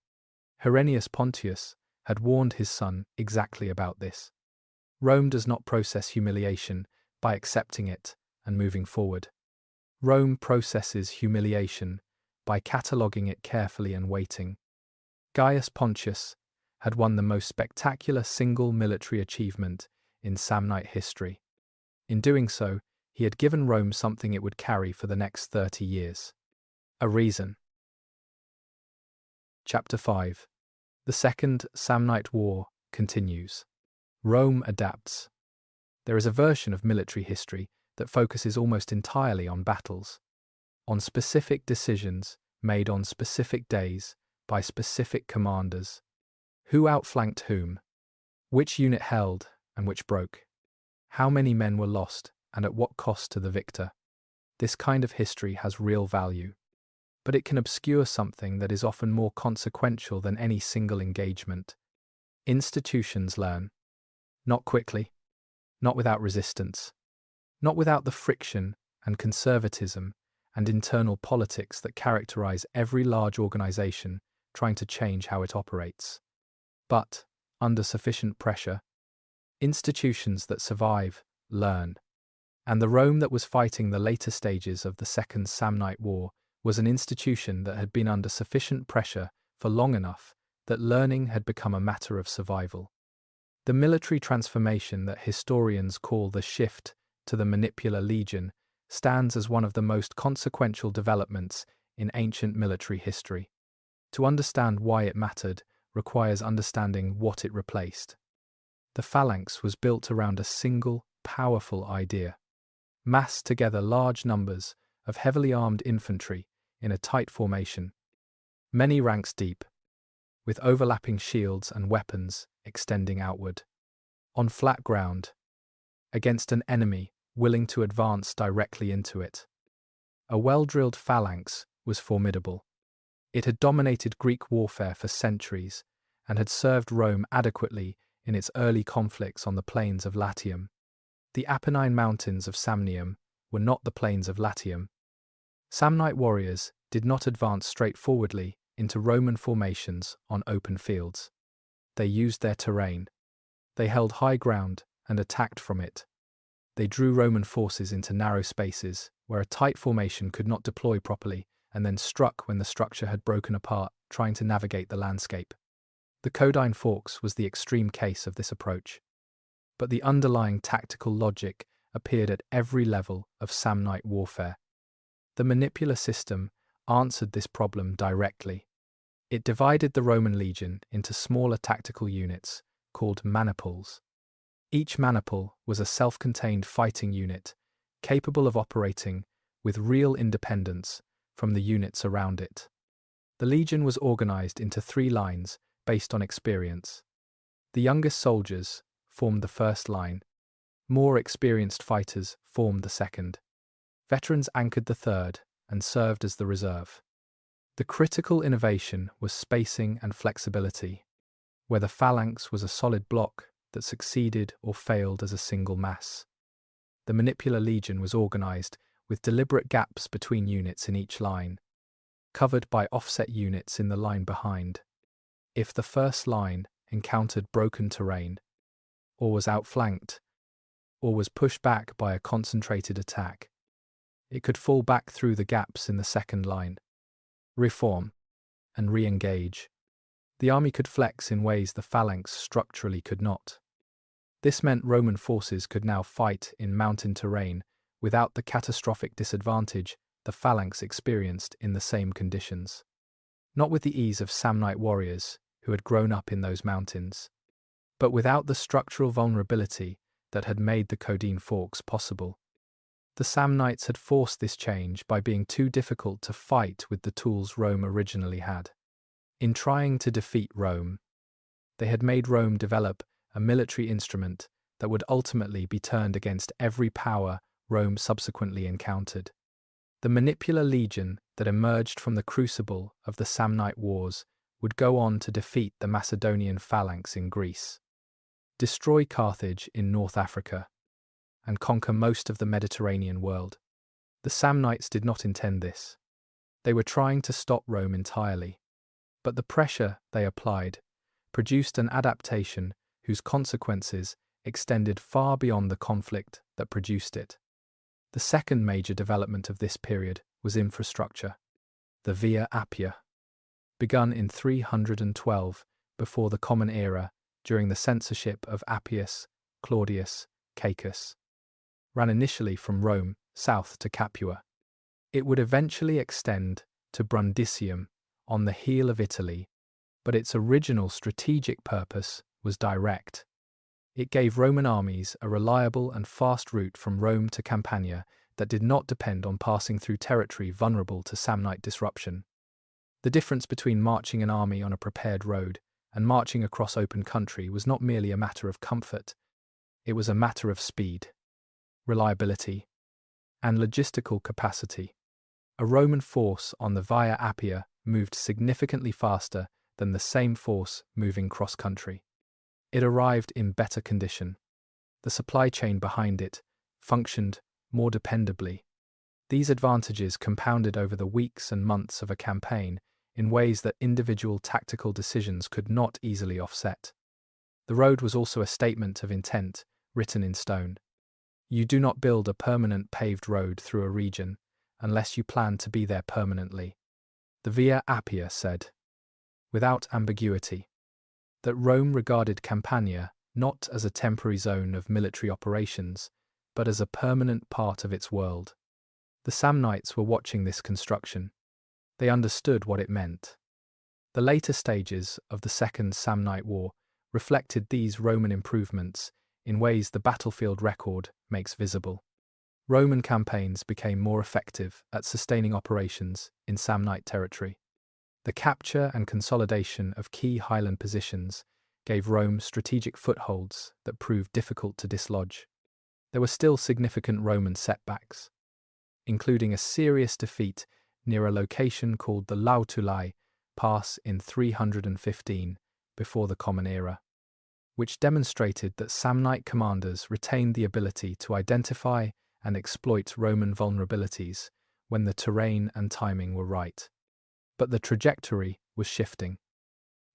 Herennius Pontius had warned his son exactly about this. Rome does not process humiliation by accepting it and moving forward. Rome processes humiliation by cataloguing it carefully and waiting. Gaius Pontius had won the most spectacular single military achievement in Samnite history. In doing so, he had given Rome something it would carry for the next 30 years. A reason. Chapter 5. The Second Samnite War continues. Rome adapts. There is a version of military history that focuses almost entirely on battles, on specific decisions made on specific days by specific commanders. Who outflanked whom? Which unit held and which broke? How many men were lost and at what cost to the victor. This kind of history has real value, but it can obscure something that is often more consequential than any single engagement. Institutions learn. Not quickly, not without resistance, not without the friction and conservatism and internal politics that characterize every large organization trying to change how it operates. But, under sufficient pressure, institutions that survive learn. And the Rome that was fighting the later stages of the Second Samnite War was an institution that had been under sufficient pressure for long enough that learning had become a matter of survival. The military transformation that historians call the shift to the manipular legion stands as one of the most consequential developments in ancient military history. To understand why it mattered requires understanding what it replaced. The phalanx was built around a single, powerful idea. Mass together large numbers of heavily armed infantry in a tight formation, many ranks deep, with overlapping shields and weapons extending outward, on flat ground, against an enemy willing to advance directly into it. A well-drilled phalanx was formidable. It had dominated Greek warfare for centuries and had served Rome adequately in its early conflicts on the plains of Latium. The Apennine mountains of Samnium were not the plains of Latium. Samnite warriors did not advance straightforwardly into Roman formations on open fields. They used their terrain. They held high ground and attacked from it. They drew Roman forces into narrow spaces where a tight formation could not deploy properly and then struck when the structure had broken apart, trying to navigate the landscape. The Caudine Forks was the extreme case of this approach. But the underlying tactical logic appeared at every level of Samnite warfare. The manipular system answered this problem directly. It divided the Roman legion into smaller tactical units called maniples. Each manipule was a self-contained fighting unit capable of operating with real independence from the units around it. The legion was organized into 3 lines based on experience. The youngest soldiers formed the first line. More experienced fighters formed the second. Veterans anchored the third and served as the reserve. The critical innovation was spacing and flexibility, where the phalanx was a solid block that succeeded or failed as a single mass. The manipular legion was organized with deliberate gaps between units in each line, covered by offset units in the line behind. If the first line encountered broken terrain, or was outflanked, or was pushed back by a concentrated attack, it could fall back through the gaps in the second line, reform, and re-engage. The army could flex in ways the phalanx structurally could not. This meant Roman forces could now fight in mountain terrain without the catastrophic disadvantage the phalanx experienced in the same conditions. Not with the ease of Samnite warriors who had grown up in those mountains, but without the structural vulnerability that had made the Caudine Forks possible. The Samnites had forced this change by being too difficult to fight with the tools Rome originally had. In trying to defeat Rome, they had made Rome develop a military instrument that would ultimately be turned against every power Rome subsequently encountered. The manipular legion that emerged from the crucible of the Samnite Wars would go on to defeat the Macedonian phalanx in Greece, destroy Carthage in North Africa, and conquer most of the Mediterranean world. The Samnites did not intend this. They were trying to stop Rome entirely, but the pressure they applied produced an adaptation whose consequences extended far beyond the conflict that produced it. The second major development of this period was infrastructure, the Via Appia, begun in 312 before the Common Era during the censorship of Appius Claudius Caecus, ran initially from Rome south to Capua. It would eventually extend to Brundisium on the heel of Italy, but its original strategic purpose was direct. It gave Roman armies a reliable and fast route from Rome to Campania that did not depend on passing through territory vulnerable to Samnite disruption. The difference between marching an army on a prepared road and marching across open country was not merely a matter of comfort, it was a matter of speed. reliability, and logistical capacity. A Roman force on the Via Appia moved significantly faster than the same force moving cross-country. It arrived in better condition. The supply chain behind it functioned more dependably. These advantages compounded over the weeks and months of a campaign in ways that individual tactical decisions could not easily offset. The road was also a statement of intent, written in stone. You do not build a permanent paved road through a region unless you plan to be there permanently. The Via Appia said, without ambiguity, that Rome regarded Campania not as a temporary zone of military operations, but as a permanent part of its world. The Samnites were watching this construction. They understood what it meant. The later stages of the Second Samnite War reflected these Roman improvements in ways the battlefield record makes visible. Roman campaigns became more effective at sustaining operations in Samnite territory. The capture and consolidation of key highland positions gave Rome strategic footholds that proved difficult to dislodge. There were still significant Roman setbacks, including a serious defeat near a location called the Lautulai Pass in 315 before the Common Era, which demonstrated that Samnite commanders retained the ability to identify and exploit Roman vulnerabilities when the terrain and timing were right. But the trajectory was shifting.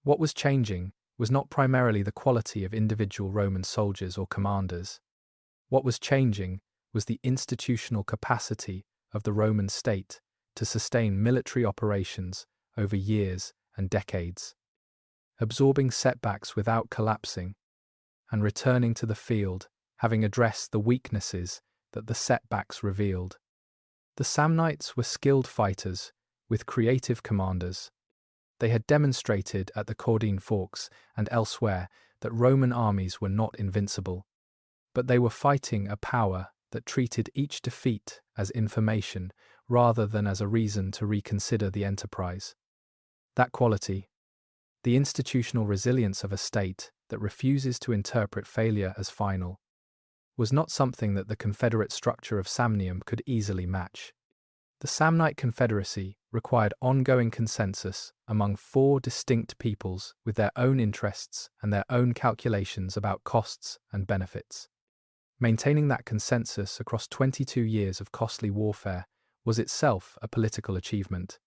What was changing was not primarily the quality of individual Roman soldiers or commanders. What was changing was the institutional capacity of the Roman state to sustain military operations over years and decades. Absorbing setbacks without collapsing, and returning to the field having addressed the weaknesses that the setbacks revealed. The Samnites were skilled fighters with creative commanders. They had demonstrated at the Caudine Forks and elsewhere that Roman armies were not invincible, but they were fighting a power that treated each defeat as information rather than as a reason to reconsider the enterprise. That quality, the institutional resilience of a state that refuses to interpret failure as final, was not something that the confederate structure of Samnium could easily match. The Samnite Confederacy required ongoing consensus among 4 distinct peoples with their own interests and their own calculations about costs and benefits. Maintaining that consensus across 22 years of costly warfare was itself a political achievement,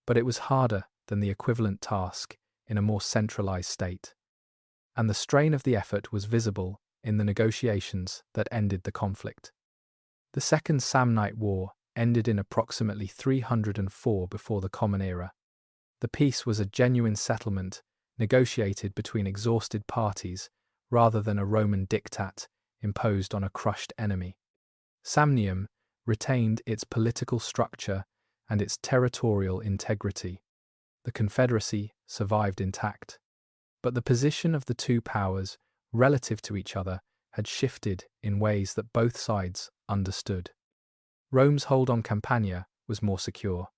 but it was harder than the equivalent task in a more centralized state. And the strain of the effort was visible in the negotiations that ended the conflict. The Second Samnite War ended in approximately 304 before the Common Era. The peace was a genuine settlement negotiated between exhausted parties rather than a Roman diktat imposed on a crushed enemy. Samnium retained its political structure and its territorial integrity. The Confederacy survived intact. But the position of the two powers relative to each other had shifted in ways that both sides understood. Rome's hold on Campania was more secure.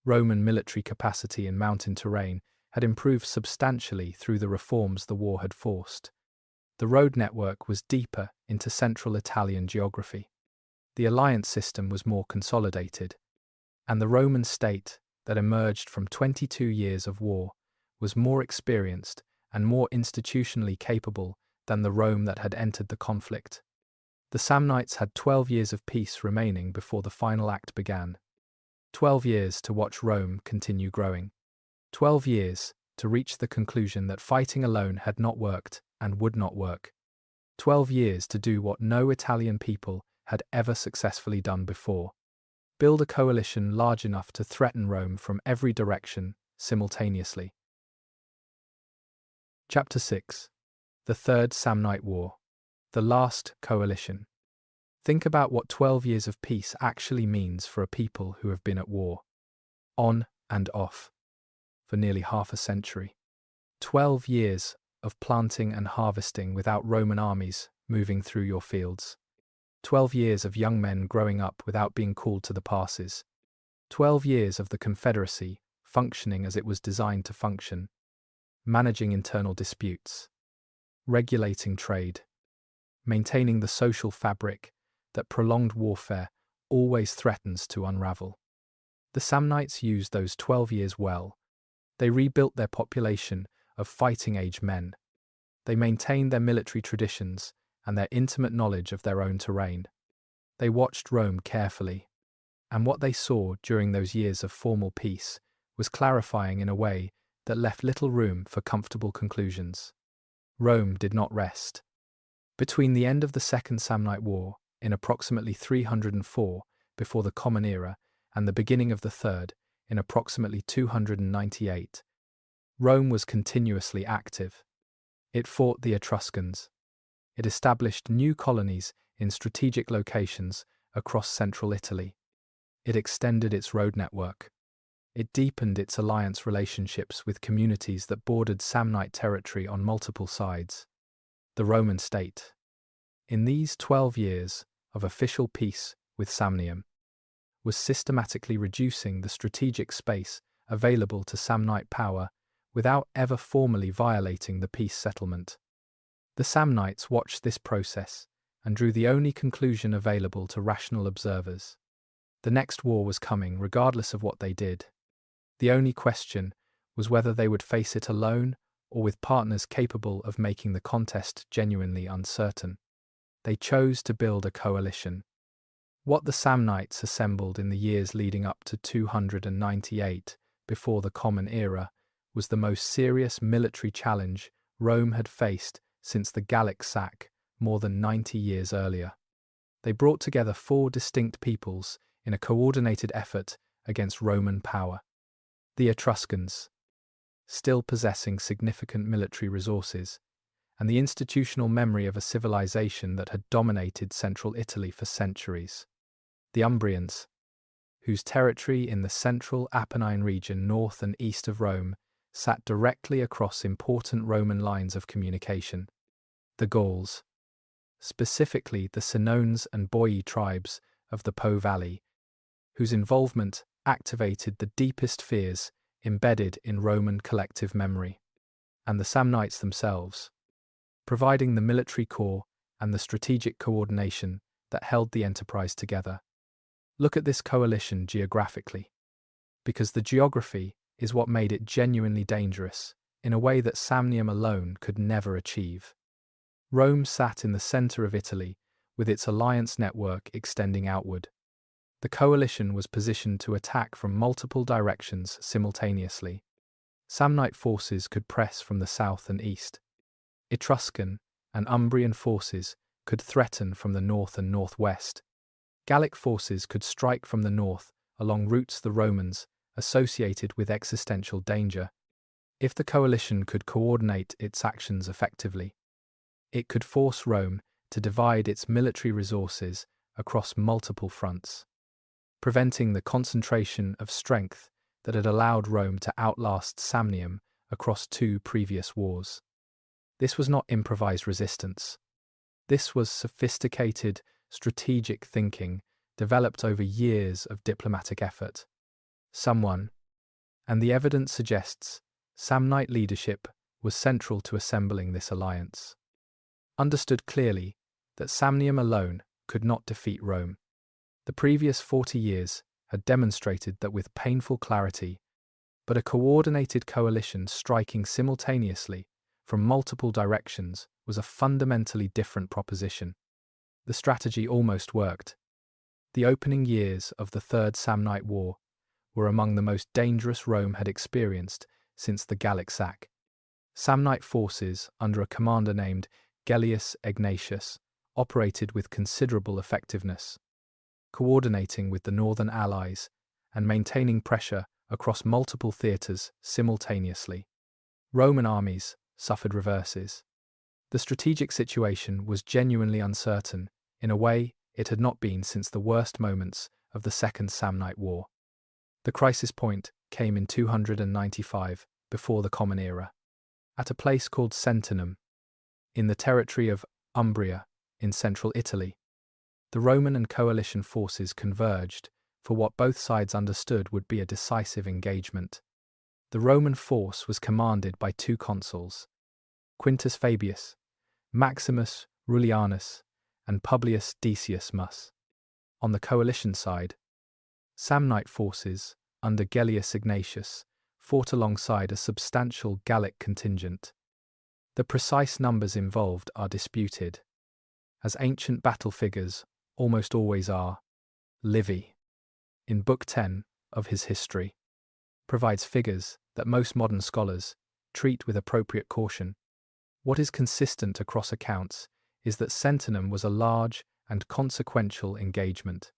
Roman military capacity in mountain terrain had improved substantially through the reforms the war had forced. The road network was deeper into central Italian geography. The alliance system was more consolidated, and the Roman state that emerged from 22 years of war was more experienced and more institutionally capable than the Rome that had entered the conflict. The Samnites had 12 years of peace remaining before the final act began. 12 years to watch Rome continue growing. 12 years to reach the conclusion that fighting alone had not worked and would not work. 12 years to do what no Italian people had ever successfully done before. Build a coalition large enough to threaten Rome from every direction simultaneously. Chapter 6. The Third Samnite War. The Last Coalition. Think about what 12 years of peace actually means for a people who have been at war, on and off, for nearly half a century. 12 years of planting and harvesting without Roman armies moving through your fields. 12 years of young men growing up without being called to the passes. 12 years of the Confederacy functioning as it was designed to function, managing internal disputes, regulating trade, maintaining the social fabric that prolonged warfare always threatens to unravel. The Samnites used those 12 years well. They rebuilt their population of fighting-age men. They maintained their military traditions and their intimate knowledge of their own terrain. They watched Rome carefully, and what they saw during those years of formal peace was clarifying in a way that left little room for comfortable conclusions. Rome did not rest. Between the end of the Second Samnite War, in approximately 304 before the Common Era, and the beginning of the Third, in approximately 298, Rome was continuously active. It fought the Etruscans. It established new colonies in strategic locations across central Italy. It extended its road network. It deepened its alliance relationships with communities that bordered Samnite territory on multiple sides. The Roman state. In these 12 years of official peace with Samnium, was systematically reducing the strategic space available to Samnite power without ever formally violating the peace settlement. The Samnites watched this process and drew the only conclusion available to rational observers. The next war was coming regardless of what they did. The only question was whether they would face it alone or with partners capable of making the contest genuinely uncertain. They chose to build a coalition. What the Samnites assembled in the years leading up to 298 before the Common Era was the most serious military challenge Rome had faced since the Gallic sack more than 90 years earlier. They brought together 4 distinct peoples in a coordinated effort against Roman power. The Etruscans, still possessing significant military resources, and the institutional memory of a civilization that had dominated central Italy for centuries. The Umbrians, whose territory in the central Apennine region north and east of Rome sat directly across important Roman lines of communication. The Gauls, specifically the Senones and Boii tribes of the Po Valley, whose involvement activated the deepest fears embedded in Roman collective memory, and the Samnites themselves, providing the military core and the strategic coordination that held the enterprise together. Look at this coalition geographically, because the geography is what made it genuinely dangerous in a way that Samnium alone could never achieve. Rome sat in the center of Italy, with its alliance network extending outward. The coalition was positioned to attack from multiple directions simultaneously. Samnite forces could press from the south and east. Etruscan and Umbrian forces could threaten from the north and northwest. Gallic forces could strike from the north along routes the Romans associated with existential danger. If the coalition could coordinate its actions effectively, it could force Rome to divide its military resources across multiple fronts, preventing the concentration of strength that had allowed Rome to outlast Samnium across 2 previous wars. This was not improvised resistance. This was sophisticated, strategic thinking developed over years of diplomatic effort. And the evidence suggests, Samnite leadership was central to assembling this alliance. Understood clearly that Samnium alone could not defeat Rome. The previous 40 years had demonstrated that with painful clarity, but a coordinated coalition striking simultaneously from multiple directions was a fundamentally different proposition. The strategy almost worked. The opening years of the Third Samnite War were among the most dangerous Rome had experienced since the Gallic sack. Samnite forces, under a commander named Gellius Egnatius, operated with considerable effectiveness, coordinating with the northern allies and maintaining pressure across multiple theatres simultaneously. Roman armies suffered reverses. The strategic situation was genuinely uncertain, in a way it had not been since the worst moments of the Second Samnite War. The crisis point came in 295 before the Common Era, at a place called Sentinum, in the territory of Umbria, in central Italy. The Roman and coalition forces converged for what both sides understood would be a decisive engagement. The Roman force was commanded by 2 consuls, Quintus Fabius, Maximus Rullianus, and Publius Decius Mus. On the coalition side, Samnite forces, under Gellius Ignatius, fought alongside a substantial Gallic contingent. The precise numbers involved are disputed, as ancient battle figures almost always are. Livy, in Book 10 of his history, provides figures that most modern scholars treat with appropriate caution. What is consistent across accounts is that Samnium was a large and consequential engagement,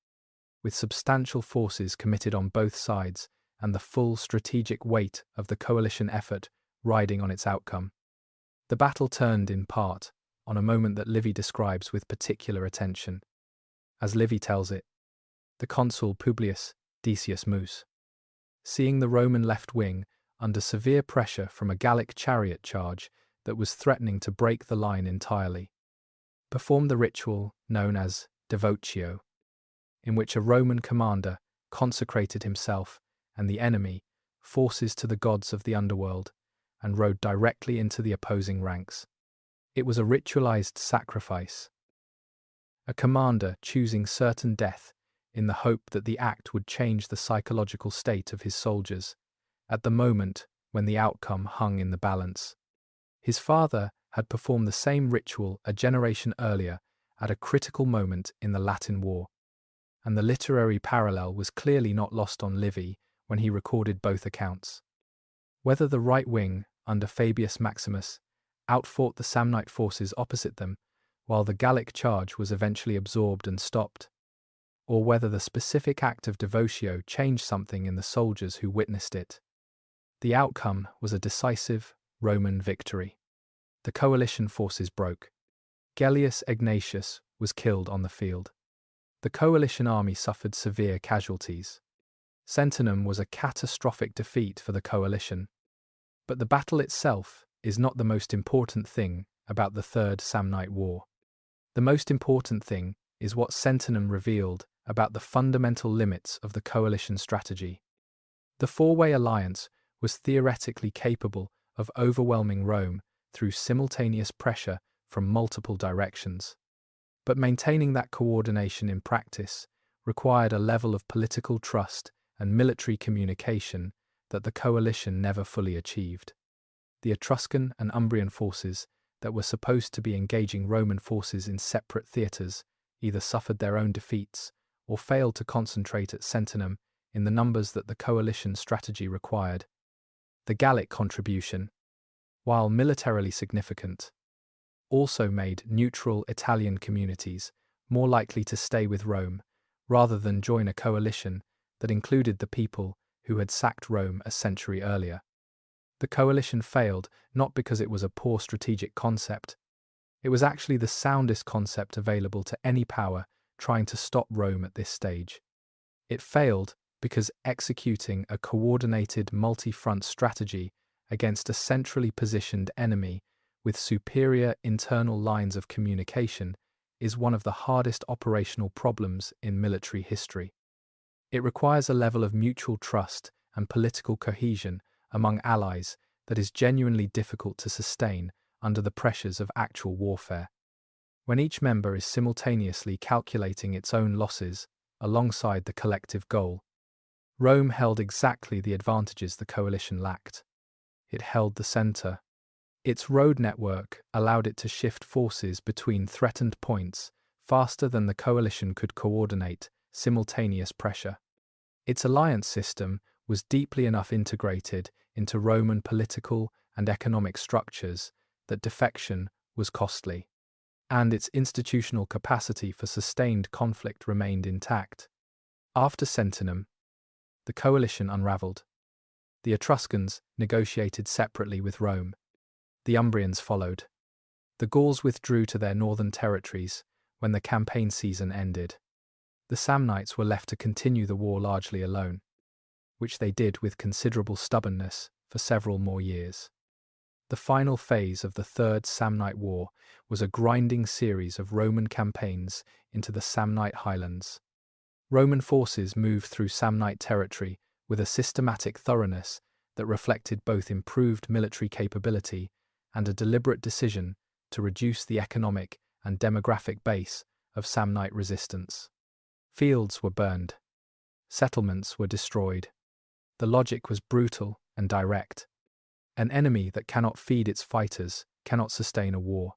with substantial forces committed on both sides and the full strategic weight of the coalition effort riding on its outcome. The battle turned, in part, on a moment that Livy describes with particular attention. As Livy tells it, the consul Publius Decius Mus, seeing the Roman left wing under severe pressure from a Gallic chariot charge that was threatening to break the line entirely, performed the ritual known as devotio, in which a Roman commander consecrated himself and the enemy forces to the gods of the underworld and rode directly into the opposing ranks. It was a ritualized sacrifice, a commander choosing certain death in the hope that the act would change the psychological state of his soldiers at the moment when the outcome hung in the balance. His father had performed the same ritual a generation earlier at a critical moment in the Latin War, and the literary parallel was clearly not lost on Livy when he recorded both accounts. Whether the right wing, under Fabius Maximus, outfought the Samnite forces opposite them, while the Gallic charge was eventually absorbed and stopped, or whether the specific act of devotio changed something in the soldiers who witnessed it, the outcome was a decisive Roman victory. The coalition forces broke. Gellius Ignatius was killed on the field. The coalition army suffered severe casualties. Samnium was a catastrophic defeat for the coalition. But the battle itself is not the most important thing about the Third Samnite War. The most important thing is what Samnium revealed about the fundamental limits of the coalition strategy. The four-way alliance was theoretically capable of overwhelming Rome through simultaneous pressure from multiple directions. But maintaining that coordination in practice required a level of political trust and military communication that the coalition never fully achieved. The Etruscan and Umbrian forces that were supposed to be engaging Roman forces in separate theatres either suffered their own defeats or failed to concentrate at Samnium in the numbers that the coalition strategy required. The Gallic contribution, while militarily significant, also made neutral Italian communities more likely to stay with Rome rather than join a coalition that included the people who had sacked Rome a century earlier. The coalition failed not because it was a poor strategic concept. It was actually the soundest concept available to any power trying to stop Rome at this stage. It failed because executing a coordinated multi-front strategy against a centrally positioned enemy with superior internal lines of communication is one of the hardest operational problems in military history. It requires a level of mutual trust and political cohesion among allies that is genuinely difficult to sustain under the pressures of actual warfare. When each member is simultaneously calculating its own losses alongside the collective goal, Rome held exactly the advantages the coalition lacked. It held the center. Its road network allowed it to shift forces between threatened points faster than the coalition could coordinate simultaneous pressure. Its alliance system was deeply enough integrated into Roman political and economic structures that defection was costly, and its institutional capacity for sustained conflict remained intact. After Samnium, the coalition unraveled. The Etruscans negotiated separately with Rome. The Umbrians followed. The Gauls withdrew to their northern territories when the campaign season ended. The Samnites were left to continue the war largely alone, which they did with considerable stubbornness for several more years. The final phase of the Third Samnite War was a grinding series of Roman campaigns into the Samnite highlands. Roman forces moved through Samnite territory with a systematic thoroughness that reflected both improved military capability and a deliberate decision to reduce the economic and demographic base of Samnite resistance. Fields were burned. Settlements were destroyed. The logic was brutal and direct. An enemy that cannot feed its fighters cannot sustain a war.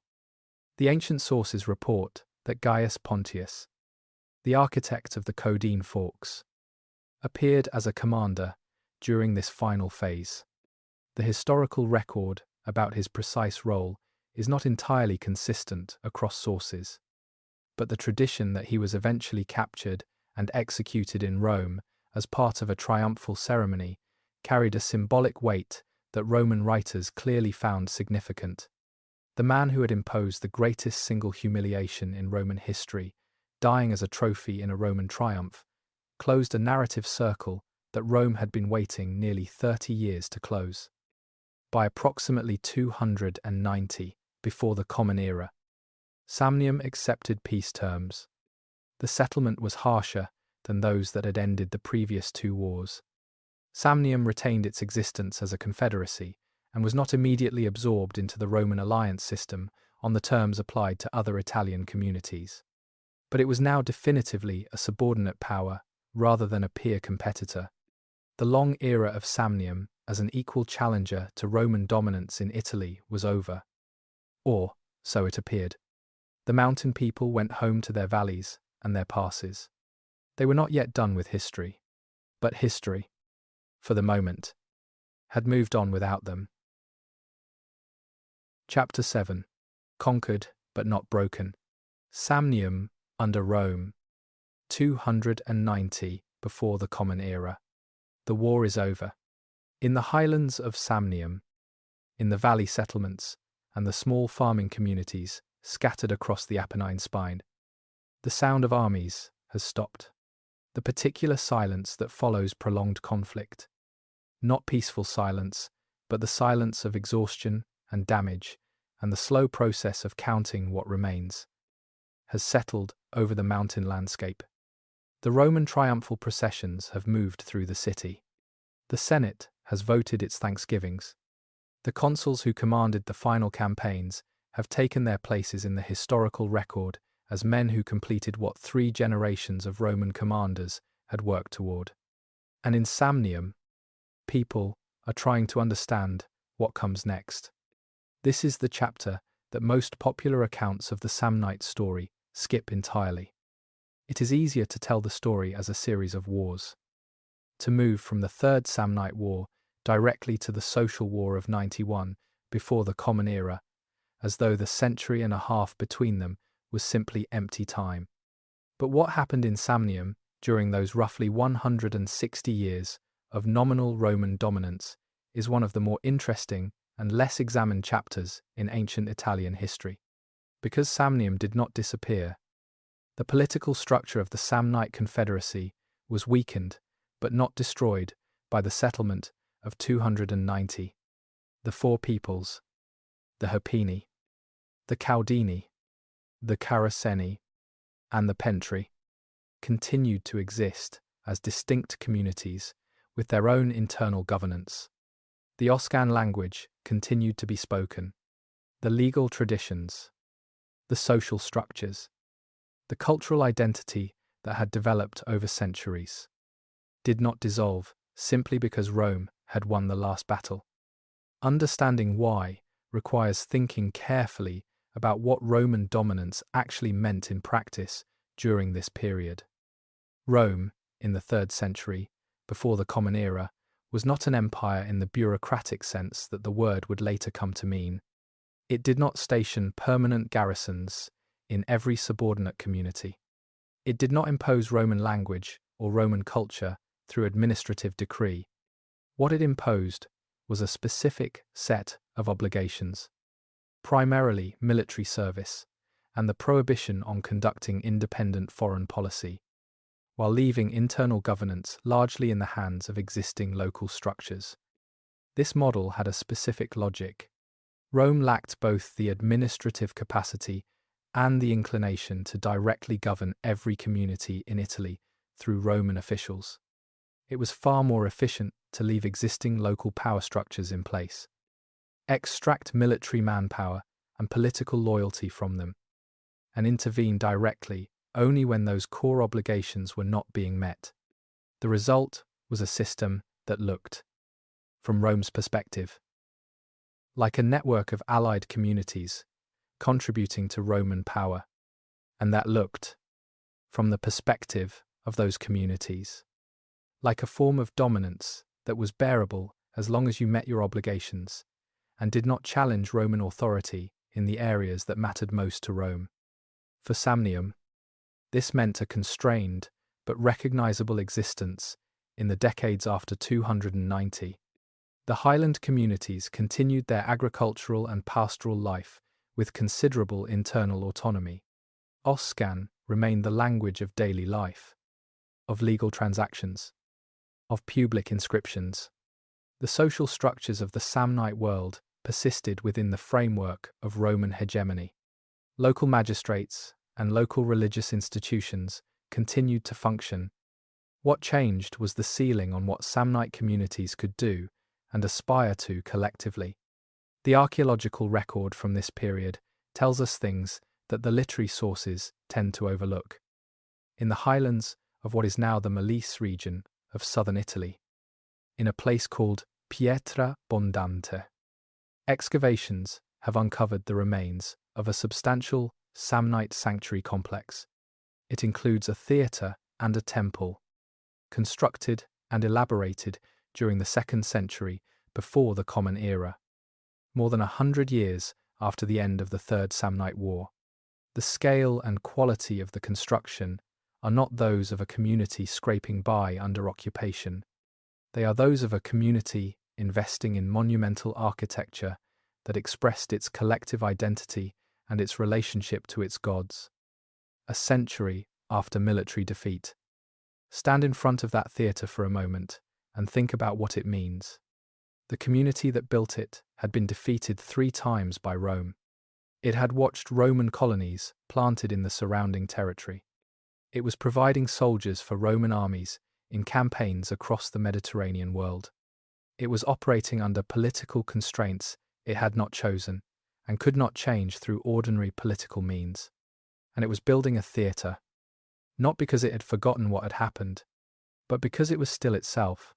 The ancient sources report that Gaius Pontius, the architect of the Caudine Forks, appeared as a commander during this final phase. The historical record about his precise role is not entirely consistent across sources, but the tradition that he was eventually captured and executed in Rome as part of a triumphal ceremony carried a symbolic weight that Roman writers clearly found significant. The man who had imposed the greatest single humiliation in Roman history, dying as a trophy in a Roman triumph, closed a narrative circle that Rome had been waiting nearly 30 years to close. By approximately 290 before the Common Era, Samnium accepted peace terms. The settlement was harsher than those that had ended the previous two wars. Samnium retained its existence as a confederacy and was not immediately absorbed into the Roman alliance system on the terms applied to other Italian communities. But it was now definitively a subordinate power rather than a peer competitor. The long era of Samnium as an equal challenger to Roman dominance in Italy was over. Or, so it appeared. The mountain people went home to their valleys and their passes. They were not yet done with history. But history, for the moment, had moved on without them. Chapter 7. Conquered but not broken. Samnium under Rome. 290 before the Common Era. The war is over. In the highlands of Samnium, in the valley settlements, and the small farming communities scattered across the Apennine spine, the sound of armies has stopped. The particular silence that follows prolonged conflict. Not peaceful silence, but the silence of exhaustion and damage, and the slow process of counting what remains, has settled over the mountain landscape. The Roman triumphal processions have moved through the city. The Senate has voted its thanksgivings. The consuls who commanded the final campaigns have taken their places in the historical record as men who completed what 3 generations of Roman commanders had worked toward. And in Samnium, people are trying to understand what comes next. This is the chapter that most popular accounts of the Samnite story skip entirely. It is easier to tell the story as a series of wars. To move from the Third Samnite War directly to the Social War of 91 before the Common Era, as though the century and a half between them was simply empty time. But what happened in Samnium during those roughly 160 years of nominal Roman dominance is one of the more interesting and less examined chapters in ancient Italian history. Because Samnium did not disappear, the political structure of the Samnite Confederacy was weakened but not destroyed by the settlement of 290. The 4 peoples, the Herpini, the Caudini, the Caraceni, and the Pentri, continued to exist as distinct communities with their own internal governance. The Oscan language continued to be spoken. The legal traditions, the social structures, the cultural identity that had developed over centuries did not dissolve simply because Rome had won the last battle. Understanding why requires thinking carefully about what Roman dominance actually meant in practice during this period. Rome, in the 3rd century, before the Common Era, was not an empire in the bureaucratic sense that the word would later come to mean. It did not station permanent garrisons in every subordinate community. It did not impose Roman language or Roman culture through administrative decree. What it imposed was a specific set of obligations, primarily military service, and the prohibition on conducting independent foreign policy, while leaving internal governance largely in the hands of existing local structures. This model had a specific logic. Rome lacked both the administrative capacity and the inclination to directly govern every community in Italy through Roman officials. It was far more efficient to leave existing local power structures in place, extract military manpower and political loyalty from them, and intervene directly only when those core obligations were not being met. The result was a system that looked, from Rome's perspective, like a network of allied communities contributing to Roman power, and that looked, from the perspective of those communities, like a form of dominance that was bearable as long as you met your obligations and did not challenge Roman authority in the areas that mattered most to Rome. For Samnium, this meant a constrained but recognizable existence in the decades after 290. The highland communities continued their agricultural and pastoral life with considerable internal autonomy. Oscan remained the language of daily life, of legal transactions, of public inscriptions. The social structures of the Samnite world persisted within the framework of Roman hegemony. Local magistrates and local religious institutions continued to function. What changed was the ceiling on what Samnite communities could do and aspire to collectively. The archaeological record from this period tells us things that the literary sources tend to overlook. In the highlands of what is now the Molise region of southern Italy, in a place called Pietra Bondante, excavations have uncovered the remains of a substantial Samnite sanctuary complex. It includes a theatre and a temple, constructed and elaborated during the 2nd century before the Common Era, more than 100 years after the end of the Third Samnite War. The scale and quality of the construction are not those of a community scraping by under occupation. They are those of a community investing in monumental architecture that expressed its collective identity and its relationship to its gods. A century after military defeat. Stand in front of that theatre for a moment and think about what it means. The community that built it had been defeated 3 times by Rome. It had watched Roman colonies planted in the surrounding territory. It was providing soldiers for Roman armies in campaigns across the Mediterranean world. It was operating under political constraints it had not chosen and could not change through ordinary political means. And it was building a theatre, not because it had forgotten what had happened, but because it was still itself,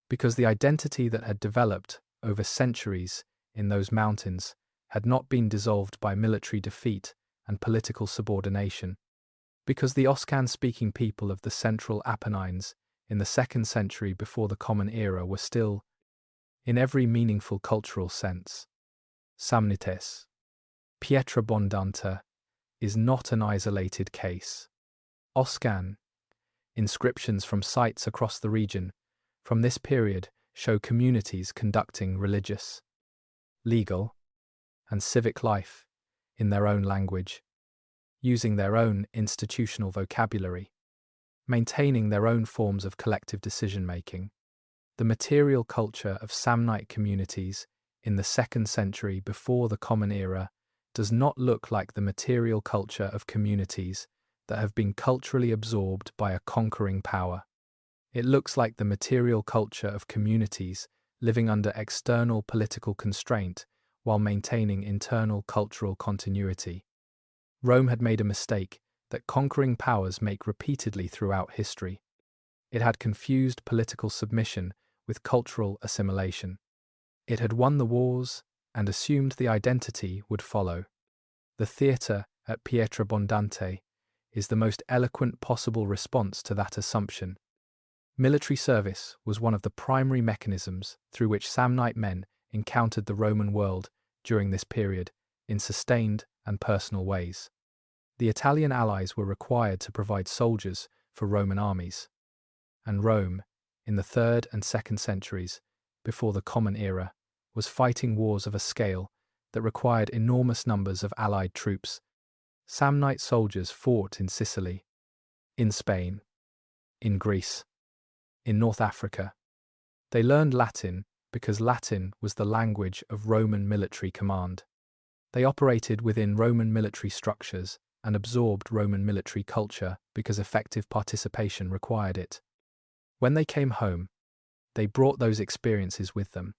because the identity that had developed over centuries in those mountains had not been dissolved by military defeat and political subordination, because the Oscan-speaking people of the central Apennines in the 2nd century before the Common Era were still, in every meaningful cultural sense, Samnites. Pietra Bondante is not an isolated case. Oscan inscriptions from sites across the region from this period show communities conducting religious, legal, and civic life in their own language, using their own institutional vocabulary, maintaining their own forms of collective decision-making. The material culture of Samnite communities in the 2nd century before the Common Era does not look like the material culture of communities that have been culturally absorbed by a conquering power. It looks like the material culture of communities living under external political constraint while maintaining internal cultural continuity. Rome had made a mistake that conquering powers make repeatedly throughout history. It had confused political submission with cultural assimilation. It had won the wars and assumed the identity would follow. The theatre at Pietra Bondante is the most eloquent possible response to that assumption. Military service was one of the primary mechanisms through which Samnite men encountered the Roman world during this period in sustained and personal ways. The Italian allies were required to provide soldiers for Roman armies, and Rome, in the 3rd and 2nd centuries before the Common Era, was fighting wars of a scale that required enormous numbers of allied troops. Samnite soldiers fought in Sicily, in Spain, in Greece, in North Africa. They learned Latin because Latin was the language of Roman military command. They operated within Roman military structures and absorbed Roman military culture because effective participation required it. When they came home, they brought those experiences with them.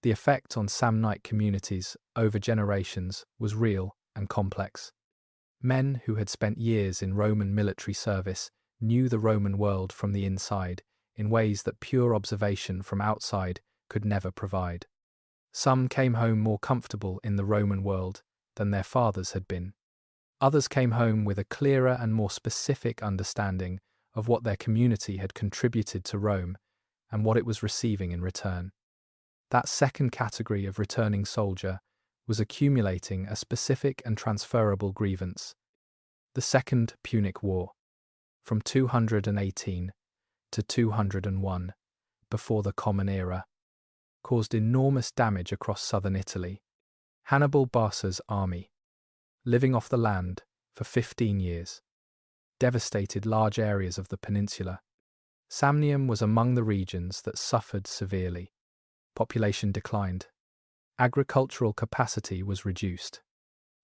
The effect on Samnite communities over generations was real and complex. Men who had spent years in Roman military service knew the Roman world from the inside in ways that pure observation from outside could never provide. Some came home more comfortable in the Roman world than their fathers had been. Others came home with a clearer and more specific understanding of what their community had contributed to Rome and what it was receiving in return. That second category of returning soldier was accumulating a specific and transferable grievance. The Second Punic War, from 218 to 201, before the Common Era, caused enormous damage across southern Italy. Hannibal Barca's army, living off the land for 15 years, devastated large areas of the peninsula. Samnium was among the regions that suffered severely. Population declined. Agricultural capacity was reduced.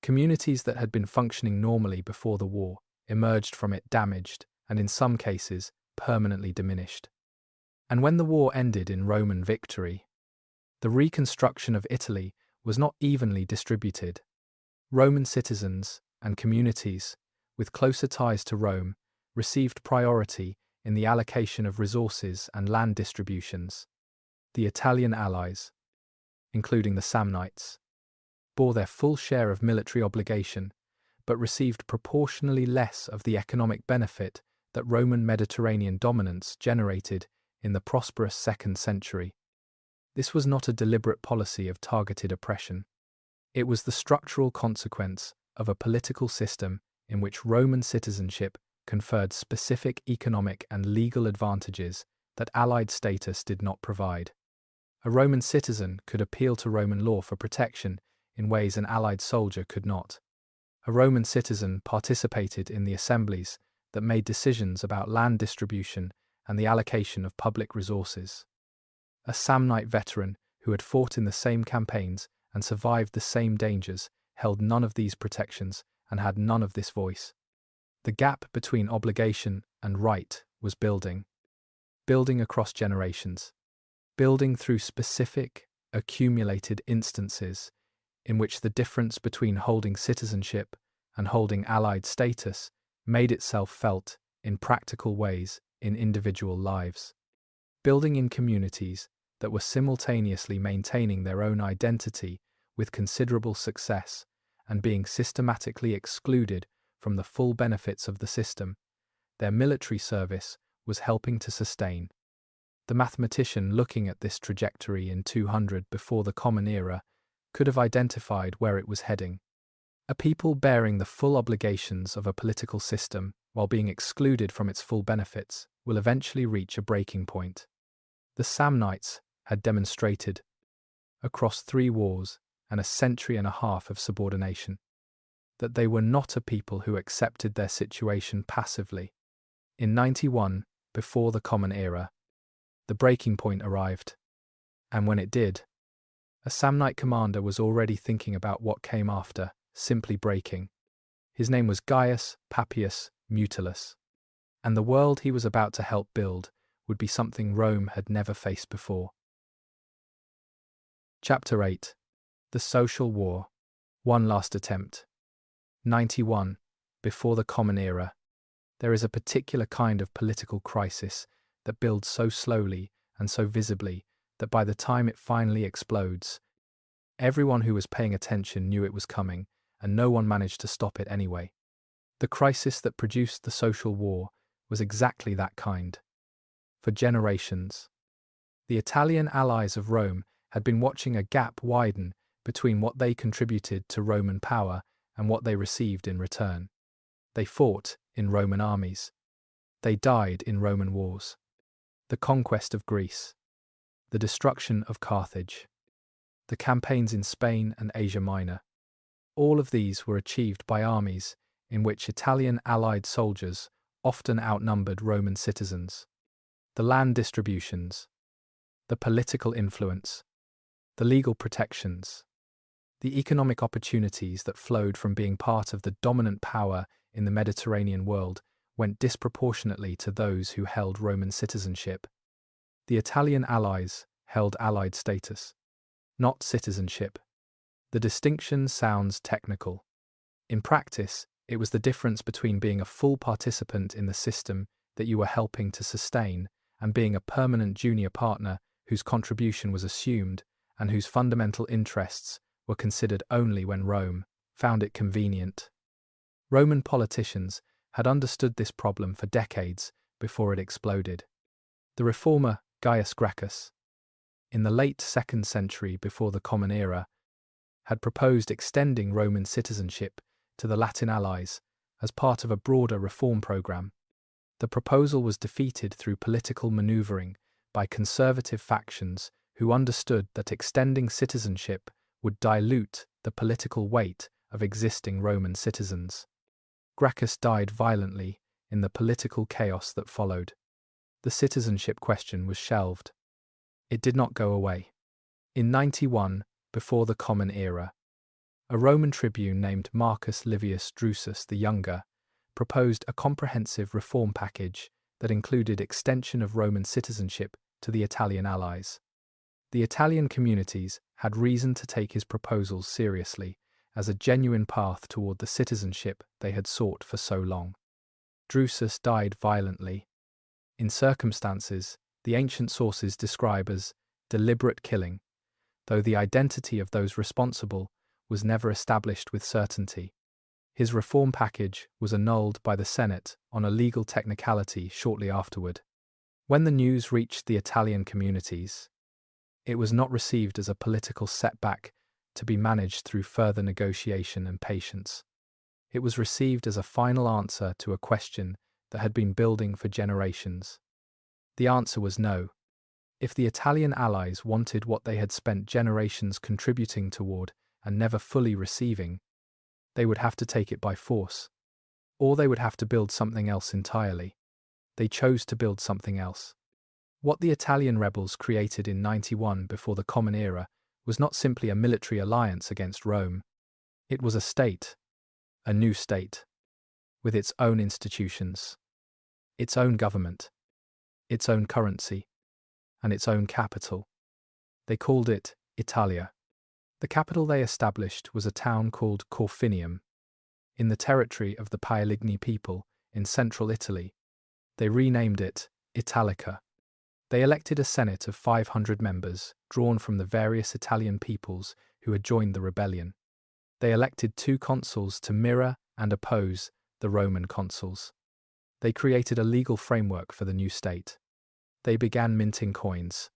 Communities that had been functioning normally before the war emerged from it damaged and, in some cases, permanently diminished. And when the war ended in Roman victory, the reconstruction of Italy was not evenly distributed. Roman citizens and communities with closer ties to Rome received priority in the allocation of resources and land distributions. The Italian allies, including the Samnites, bore their full share of military obligation, but received proportionally less of the economic benefit that Roman Mediterranean dominance generated in the prosperous 2nd century. This was not a deliberate policy of targeted oppression. It was the structural consequence of a political system in which Roman citizenship conferred specific economic and legal advantages that allied status did not provide. A Roman citizen could appeal to Roman law for protection in ways an allied soldier could not. A Roman citizen participated in the assemblies that made decisions about land distribution and the allocation of public resources. A Samnite veteran who had fought in the same campaigns and survived the same dangers held none of these protections and had none of this voice. The gap between obligation and right was building across generations, building through specific, accumulated instances in which the difference between holding citizenship and holding allied status made itself felt in practical ways in individual lives. Building in communities that were simultaneously maintaining their own identity with considerable success and being systematically excluded from the full benefits of the system, their military service was helping to sustain. The mathematician looking at this trajectory in 200 before the Common Era could have identified where it was heading. A people bearing the full obligations of a political system while being excluded from its full benefits will eventually reach a breaking point. The Samnites had demonstrated, across 3 wars and a century and a half of subordination, that they were not a people who accepted their situation passively. In 91, before the Common Era, the breaking point arrived, and when it did, a Samnite commander was already thinking about what came after simply breaking. His name was Gaius Papius Mutilus, and the world he was about to help build would be something Rome had never faced before. Chapter 8. The Social War. One last attempt. 91. Before the Common Era. There is a particular kind of political crisis that builds so slowly and so visibly that by the time it finally explodes, everyone who was paying attention knew it was coming, and no one managed to stop it anyway. The crisis that produced the social war was exactly that kind. For generations, the Italian allies of Rome had been watching a gap widen between what they contributed to Roman power and what they received in return. They fought in Roman armies. They died in Roman wars. The conquest of Greece, the destruction of Carthage, the campaigns in Spain and Asia Minor. All of these were achieved by armies in which Italian allied soldiers often outnumbered Roman citizens. The land distributions, the political influence, the legal protections, the economic opportunities that flowed from being part of the dominant power in the Mediterranean world went disproportionately to those who held Roman citizenship. The Italian allies held allied status, not citizenship. The distinction sounds technical. In practice, It was the difference between being a full participant in the system that you were helping to sustain and being a permanent junior partner whose contribution was assumed and whose fundamental interests were considered only when Rome found it convenient. Roman politicians had understood this problem for decades before it exploded. The reformer Gaius Gracchus, in the late 2nd century before the Common Era, had proposed extending Roman citizenship to the Latin allies as part of a broader reform program. The proposal was defeated through political maneuvering by conservative factions who understood that extending citizenship would dilute the political weight of existing Roman citizens. Gracchus died violently in the political chaos that followed. The citizenship question was shelved. It did not go away. In 91, before the Common Era, a Roman tribune named Marcus Livius Drusus the Younger proposed a comprehensive reform package that included extension of Roman citizenship to the Italian allies. The Italian communities had reason to take his proposals seriously as a genuine path toward the citizenship they had sought for so long. Drusus died violently, in circumstances the ancient sources describe as deliberate killing, though the identity of those responsible was never established with certainty. His reform package was annulled by the Senate on a legal technicality shortly afterward. When the news reached the Italian communities, it was not received as a political setback to be managed through further negotiation and patience. It was received as a final answer to a question that had been building for generations. The answer was no. If the Italian allies wanted what they had spent generations contributing toward and never fully receiving, they would have to take it by force. Or they would have to build something else entirely. They chose to build something else. What the Italian rebels created in 91 before the Common Era was not simply a military alliance against Rome. It was a state, a new state, with its own institutions, its own government, its own currency, and its own capital. They called it Italia. The capital they established was a town called Corfinium, in the territory of the Paeligni people in central Italy. They renamed it Italica. They elected a senate of 500 members, drawn from the various Italian peoples who had joined the rebellion. They elected 2 consuls to mirror and oppose the Roman consuls. They created a legal framework for the new state. They began minting coins.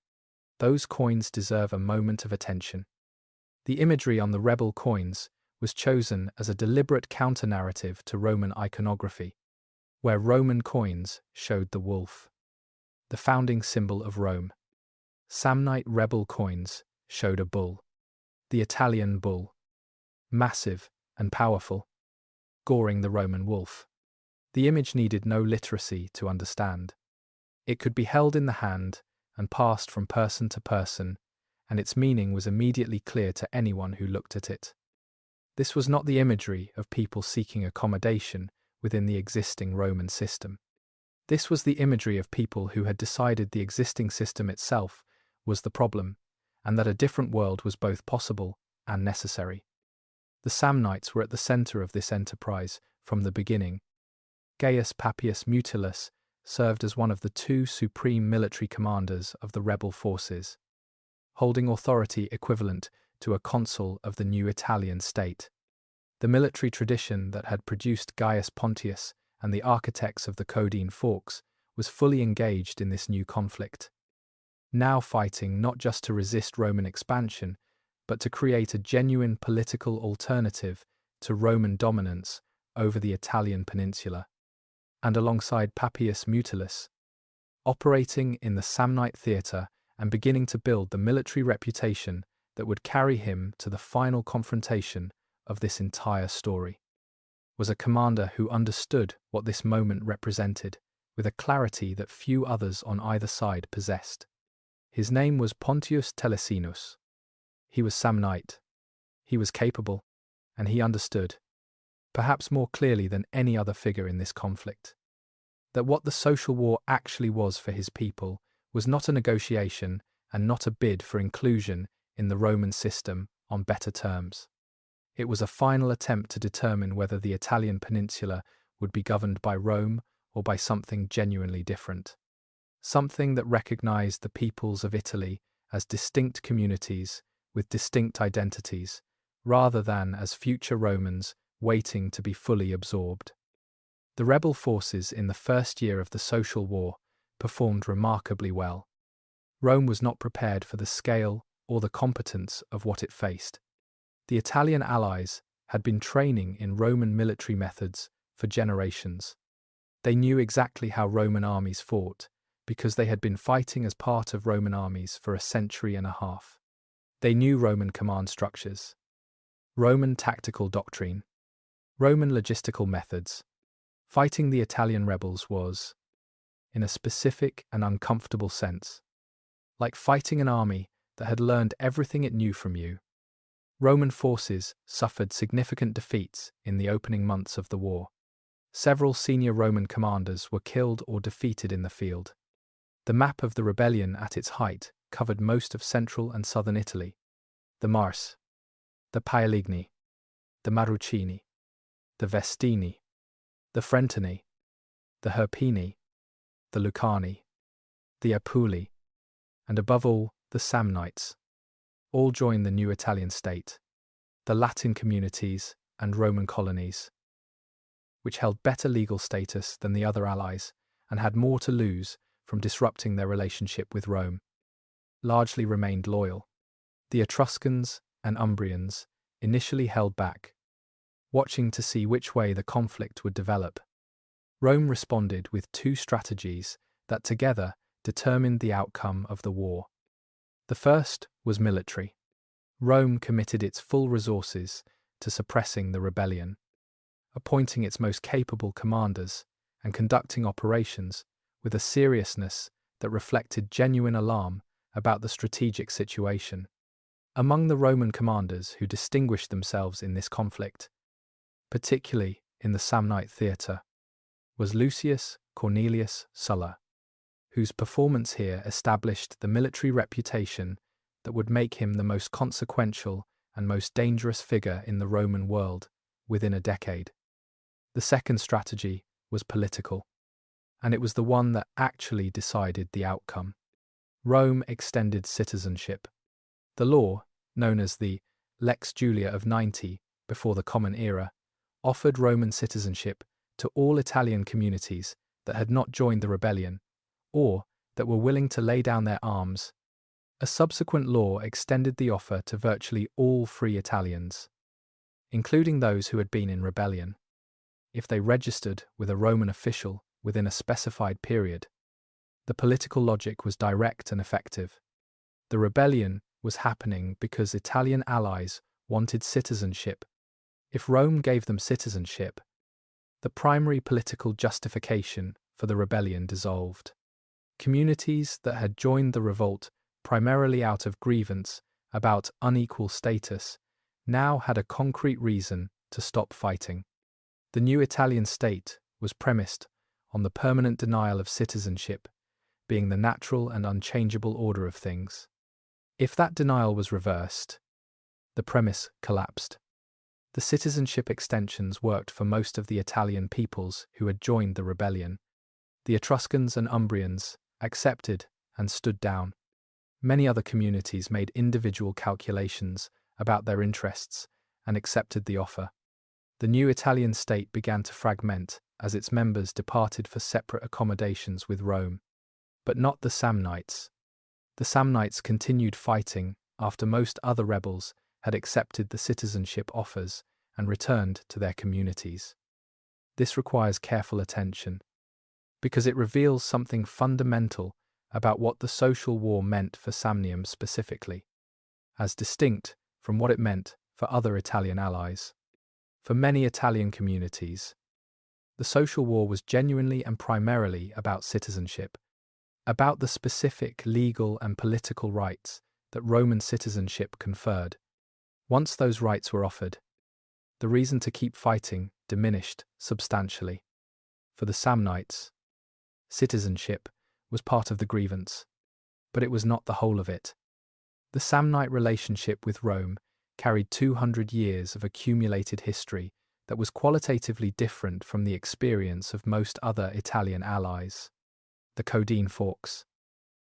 Those coins deserve a moment of attention. The imagery on the rebel coins was chosen as a deliberate counter-narrative to Roman iconography, where Roman coins showed the wolf, the founding symbol of Rome. Samnite rebel coins showed a bull, the Italian bull, massive and powerful, goring the Roman wolf. The image needed no literacy to understand. It could be held in the hand and passed from person to person, and its meaning was immediately clear to anyone who looked at it. This was not the imagery of people seeking accommodation within the existing Roman system. This was the imagery of people who had decided the existing system itself was the problem, and that a different world was both possible and necessary. The Samnites were at the center of this enterprise from the beginning. Gaius Papius Mutilus served as one of the 2 supreme military commanders of the rebel forces, holding authority equivalent to a consul of the new Italian state. The military tradition that had produced Gaius Pontius and the architects of the Caudine Forks was fully engaged in this new conflict, now fighting not just to resist Roman expansion, but to create a genuine political alternative to Roman dominance over the Italian peninsula. And alongside Papius Mutilus, operating in the Samnite theatre and beginning to build the military reputation that would carry him to the final confrontation of this entire story, was a commander who understood what this moment represented with a clarity that few others on either side possessed. His name was Pontius Telesinus. He was Samnite. He was capable, and he understood, perhaps more clearly than any other figure in this conflict, that what the social war actually was for his people was not a negotiation and not a bid for inclusion in the Roman system on better terms. It was a final attempt to determine whether the Italian peninsula would be governed by Rome or by something genuinely different. Something that recognized the peoples of Italy as distinct communities with distinct identities, rather than as future Romans waiting to be fully absorbed. The rebel forces in the first year of the Social War performed remarkably well. Rome was not prepared for the scale or the competence of what it faced. The Italian allies had been training in Roman military methods for generations. They knew exactly how Roman armies fought, because they had been fighting as part of Roman armies for a century and a half. They knew Roman command structures, Roman tactical doctrine, Roman logistical methods. Fighting the Italian rebels was, in a specific and uncomfortable sense, like fighting an army that had learned everything it knew from you. Roman forces suffered significant defeats in the opening months of the war. Several senior Roman commanders were killed or defeated in the field. The map of the rebellion at its height covered most of central and southern Italy: the Mars, the Paeligni, the Marrucini, the Vestini, the Frentini, the Herpini, the Lucani, the Apuli, and above all, the Samnites. All joined the new Italian state, the Latin communities and Roman colonies, which held better legal status than the other allies and had more to lose from disrupting their relationship with Rome, largely remained loyal. The Etruscans and Umbrians initially held back, watching to see which way the conflict would develop. Rome responded with two strategies that together determined the outcome of the war. The first was military. Rome committed its full resources to suppressing the rebellion, appointing its most capable commanders and conducting operations with a seriousness that reflected genuine alarm about the strategic situation. Among the Roman commanders who distinguished themselves in this conflict, particularly in the Samnite theatre, was Lucius Cornelius Sulla, whose performance here established the military reputation that would make him the most consequential and most dangerous figure in the Roman world within a decade. The second strategy was political, and it was the one that actually decided the outcome. Rome extended citizenship. The law, known as the Lex Julia of 90 before the Common Era, offered Roman citizenship to all Italian communities that had not joined the rebellion, or that were willing to lay down their arms. A subsequent law extended the offer to virtually all free Italians, including those who had been in rebellion, if they registered with a Roman official within a specified period. The political logic was direct and effective. The rebellion was happening because Italian allies wanted citizenship. If Rome gave them citizenship, the primary political justification for the rebellion dissolved. Communities that had joined the revolt primarily out of grievance about unequal status now had a concrete reason to stop fighting. The new Italian state was premised on the permanent denial of citizenship being the natural and unchangeable order of things. If that denial was reversed, the premise collapsed. The citizenship extensions worked for most of the Italian peoples who had joined the rebellion. The Etruscans and Umbrians accepted and stood down. Many other communities made individual calculations about their interests and accepted the offer. The new Italian state began to fragment as its members departed for separate accommodations with Rome. But not the Samnites. The Samnites continued fighting after most other rebels had accepted the citizenship offers and returned to their communities. This requires careful attention, because it reveals something fundamental about what the social war meant for Samnium specifically, as distinct from what it meant for other Italian allies. For many Italian communities, the social war was genuinely and primarily about citizenship, about the specific legal and political rights that Roman citizenship conferred. Once those rights were offered, the reason to keep fighting diminished substantially. For the Samnites, citizenship was part of the grievance, but it was not the whole of it. The Samnite relationship with Rome carried 200 years of accumulated history that was qualitatively different from the experience of most other Italian allies. The Caudine Forks.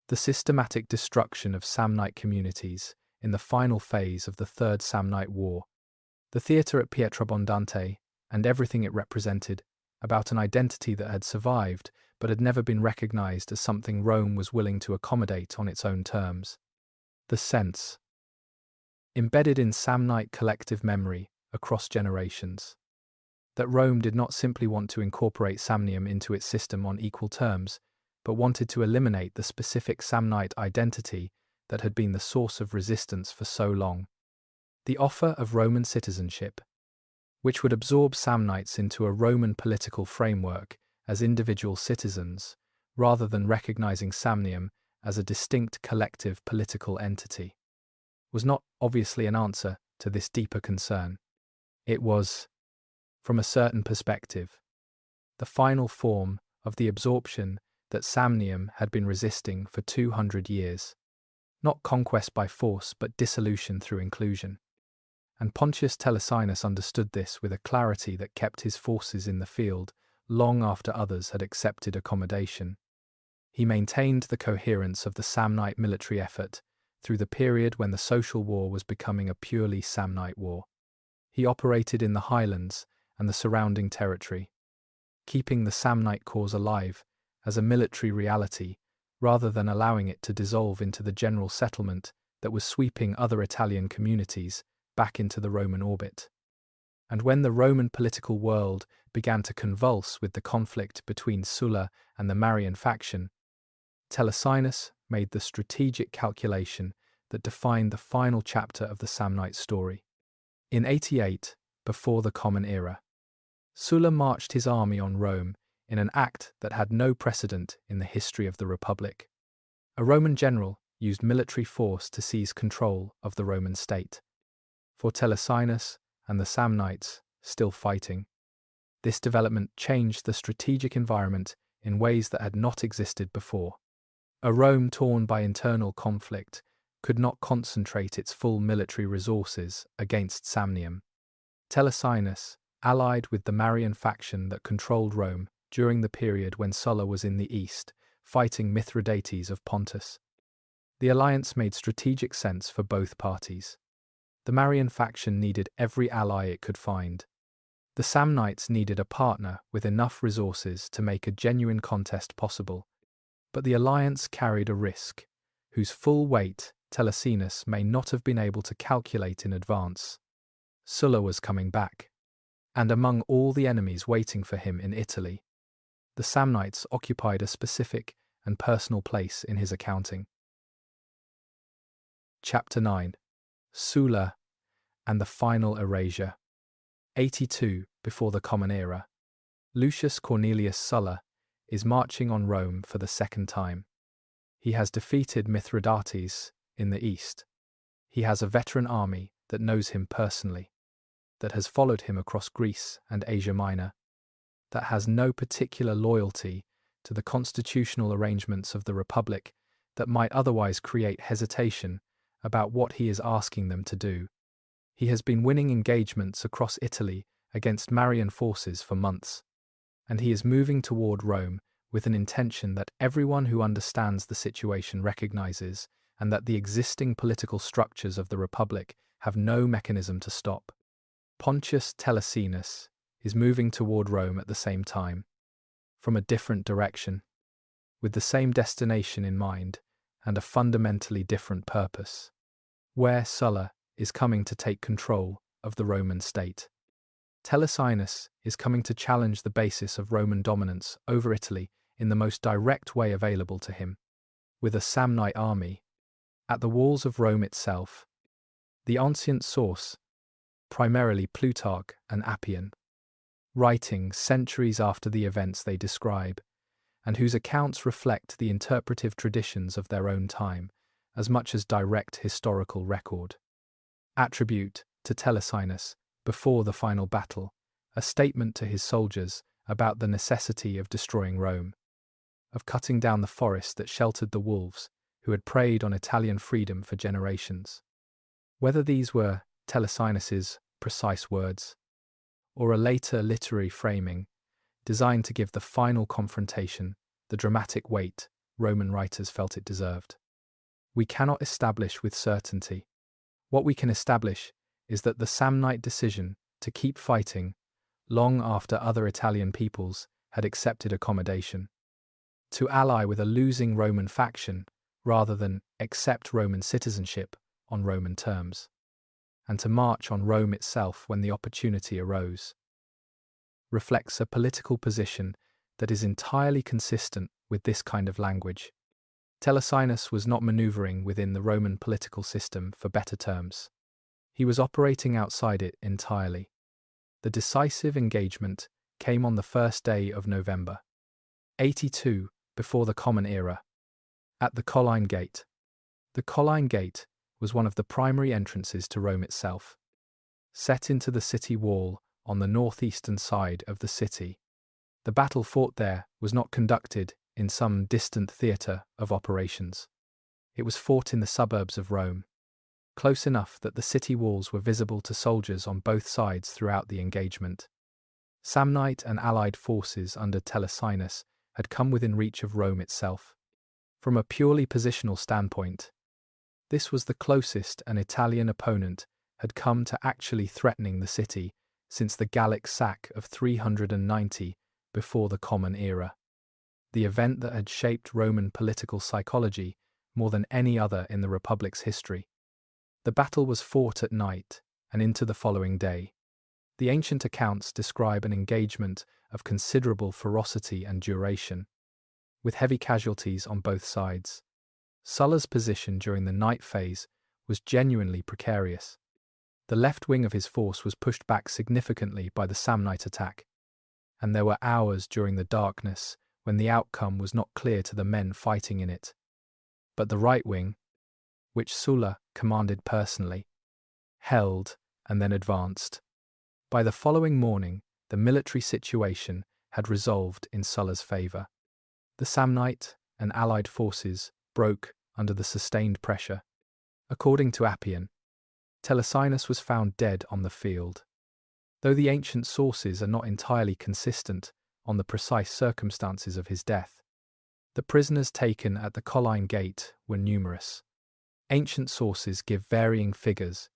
The systematic destruction of Samnite communities in the final phase of the Third Samnite War. The theatre at Pietrabondante, and everything it represented, about an identity that had survived but had never been recognized as something Rome was willing to accommodate on its own terms. The sense, embedded in Samnite collective memory across generations, that Rome did not simply want to incorporate Samnium into its system on equal terms, but wanted to eliminate the specific Samnite identity that had been the source of resistance for so long. The offer of Roman citizenship, which would absorb Samnites into a Roman political framework as individual citizens, rather than recognizing Samnium as a distinct collective political entity, was not obviously an answer to this deeper concern. It was, from a certain perspective, the final form of the absorption that Samnium had been resisting for 200 years. Not conquest by force, but dissolution through inclusion. And Pontius Telesinus understood this with a clarity that kept his forces in the field long after others had accepted accommodation. He maintained the coherence of the Samnite military effort through the period when the social war was becoming a purely Samnite war. He operated in the highlands and the surrounding territory, keeping the Samnite cause alive as a military reality rather than allowing it to dissolve into the general settlement that was sweeping other Italian communities back into the Roman orbit. And when the Roman political world began to convulse with the conflict between Sulla and the Marian faction, Telesinus made the strategic calculation that defined the final chapter of the Samnite story. In 88, before the Common Era, Sulla marched his army on Rome in an act that had no precedent in the history of the Republic. A Roman general used military force to seize control of the Roman state. For Telesinus and the Samnites, still fighting, this development changed the strategic environment in ways that had not existed before. A Rome torn by internal conflict could not concentrate its full military resources against Samnium. Telesinus, allied with the Marian faction that controlled Rome during the period when Sulla was in the east, fighting Mithridates of Pontus. The alliance made strategic sense for both parties. The Marian faction needed every ally it could find. The Samnites needed a partner with enough resources to make a genuine contest possible. But the alliance carried a risk, whose full weight Telesinus may not have been able to calculate in advance. Sulla was coming back, and among all the enemies waiting for him in Italy, the Samnites occupied a specific and personal place in his accounting. Chapter 9. Sulla and the final erasure. 82 before the Common Era. Lucius Cornelius Sulla is marching on Rome for the second time. He has defeated Mithridates in the east. He has a veteran army that knows him personally, that has followed him across Greece and Asia Minor, that has no particular loyalty to the constitutional arrangements of the Republic that might otherwise create hesitation about what he is asking them to do. He has been winning engagements across Italy against Marian forces for months, and he is moving toward Rome with an intention that everyone who understands the situation recognizes, and that the existing political structures of the Republic have no mechanism to stop. Pontius Telesinus is moving toward Rome at the same time, from a different direction, with the same destination in mind and a fundamentally different purpose, where Sulla is coming to take control of the Roman state. Telesinus is coming to challenge the basis of Roman dominance over Italy in the most direct way available to him, with a Samnite army at the walls of Rome itself. The ancient source, primarily Plutarch and Appian, writing centuries after the events they describe, and whose accounts reflect the interpretive traditions of their own time as much as direct historical record. Attribute to Telesinus before the final battle, a statement to his soldiers about the necessity of destroying Rome, of cutting down the forest that sheltered the wolves who had preyed on Italian freedom for generations. Whether these were Telesinus's precise words, or a later literary framing designed to give the final confrontation the dramatic weight Roman writers felt it deserved. We cannot establish with certainty. What we can establish is that the Samnite decision to keep fighting long after other Italian peoples had accepted accommodation, to ally with a losing Roman faction rather than accept Roman citizenship on Roman terms, and to march on Rome itself when the opportunity arose, reflects a political position that is entirely consistent with this kind of language. Telesinus was not maneuvering within the Roman political system for better terms. He was operating outside it entirely. The decisive engagement came on the first day of November 82 before the Common Era, at the Caudine Gate. The Caudine Gate was one of the primary entrances to Rome itself, set into the city wall on the northeastern side of the city. The battle fought there was not conducted in some distant theatre of operations. It was fought in the suburbs of Rome, close enough that the city walls were visible to soldiers on both sides throughout the engagement. Samnite and allied forces under Telesinus had come within reach of Rome itself. From a purely positional standpoint, this was the closest an Italian opponent had come to actually threatening the city since the Gallic sack of 390 before the Common Era, the event that had shaped Roman political psychology more than any other in the Republic's history. The battle was fought at night and into the following day. The ancient accounts describe an engagement of considerable ferocity and duration, with heavy casualties on both sides. Sulla's position during the night phase was genuinely precarious. The left wing of his force was pushed back significantly by the Samnite attack, and there were hours during the darkness when the outcome was not clear to the men fighting in it. But the right wing, which Sulla commanded personally, held and then advanced. By the following morning, the military situation had resolved in Sulla's favour. The Samnite and allied forces broke under the sustained pressure. According to Appian, Telesinus was found dead on the field. Though the ancient sources are not entirely consistent on the precise circumstances of his death, the prisoners taken at the Caudine Gate were numerous. Ancient sources give varying figures,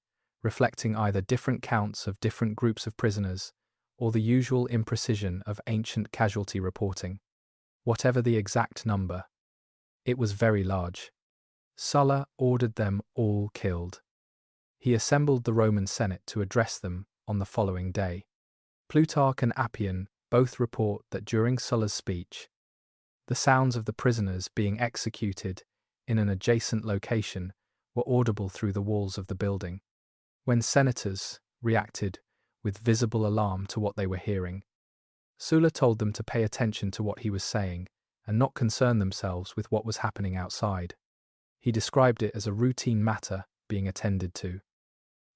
reflecting either different counts of different groups of prisoners or the usual imprecision of ancient casualty reporting. Whatever the exact number, it was very large. Sulla ordered them all killed. He assembled the Roman Senate to address them on the following day. Plutarch and Appian both report that during Sulla's speech, the sounds of the prisoners being executed in an adjacent location were audible through the walls of the building. When senators reacted with visible alarm to what they were hearing, Sulla told them to pay attention to what he was saying and not concern themselves with what was happening outside. He described it as a routine matter being attended to.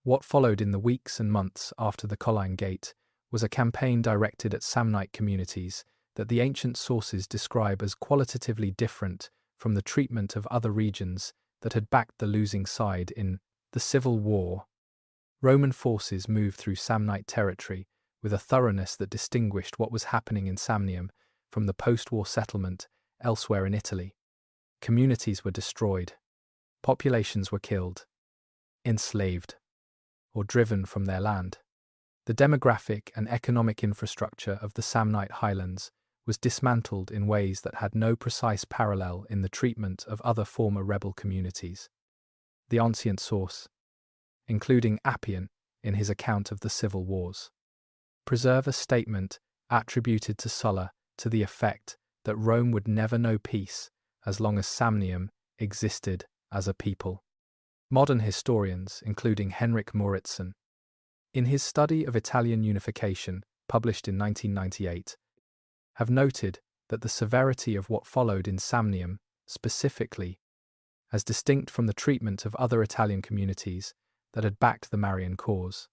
What followed in the weeks and months after the Caudine Gate was a campaign directed at Samnite communities that the ancient sources describe as qualitatively different from the treatment of other regions that had backed the losing side in the civil war. Roman forces moved through Samnite territory with a thoroughness that distinguished what was happening in Samnium from the post-war settlement elsewhere in Italy. Communities were destroyed, populations were killed, enslaved, or driven from their land. The demographic and economic infrastructure of the Samnite highlands was dismantled in ways that had no precise parallel in the treatment of other former rebel communities. The ancient source, including Appian in his account of the civil wars, preserve a statement attributed to Sulla to the effect that Rome would never know peace as long as Samnium existed as a people. Modern historians, including Henrik Mouritsen, in his study of Italian unification, published in 1998, have noted that the severity of what followed in Samnium, specifically, as distinct from the treatment of other Italian communities that had backed the Marian cause,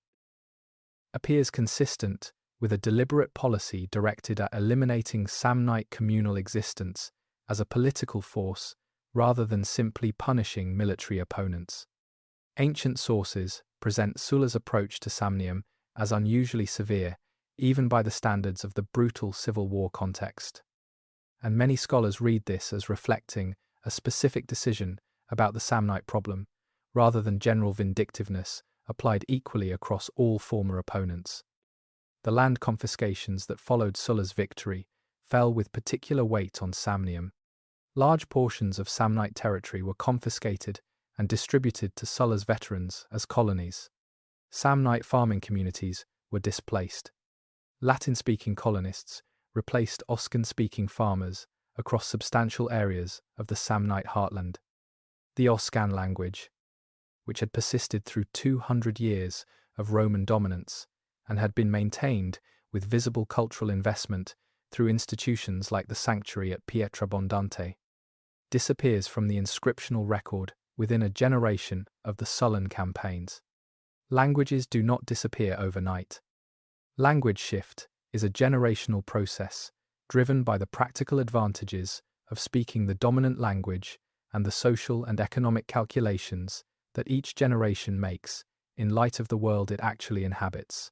appears consistent with a deliberate policy directed at eliminating Samnite communal existence as a political force rather than simply punishing military opponents. Ancient sources present Sulla's approach to Samnium as unusually severe, even by the standards of the brutal civil war context. And many scholars read this as reflecting a specific decision about the Samnite problem, rather than general vindictiveness applied equally across all former opponents. The land confiscations that followed Sulla's victory fell with particular weight on Samnium. Large portions of Samnite territory were confiscated and distributed to Sulla's veterans as colonies. Samnite farming communities were displaced. Latin-speaking colonists replaced Oscan-speaking farmers across substantial areas of the Samnite heartland. The Oscan language, which had persisted through 200 years of Roman dominance and had been maintained with visible cultural investment through institutions like the sanctuary at Pietrabondante, disappears from the inscriptional record within a generation of the Sullan campaigns. Languages do not disappear overnight. Language shift is a generational process driven by the practical advantages of speaking the dominant language and the social and economic calculations that each generation makes in light of the world it actually inhabits.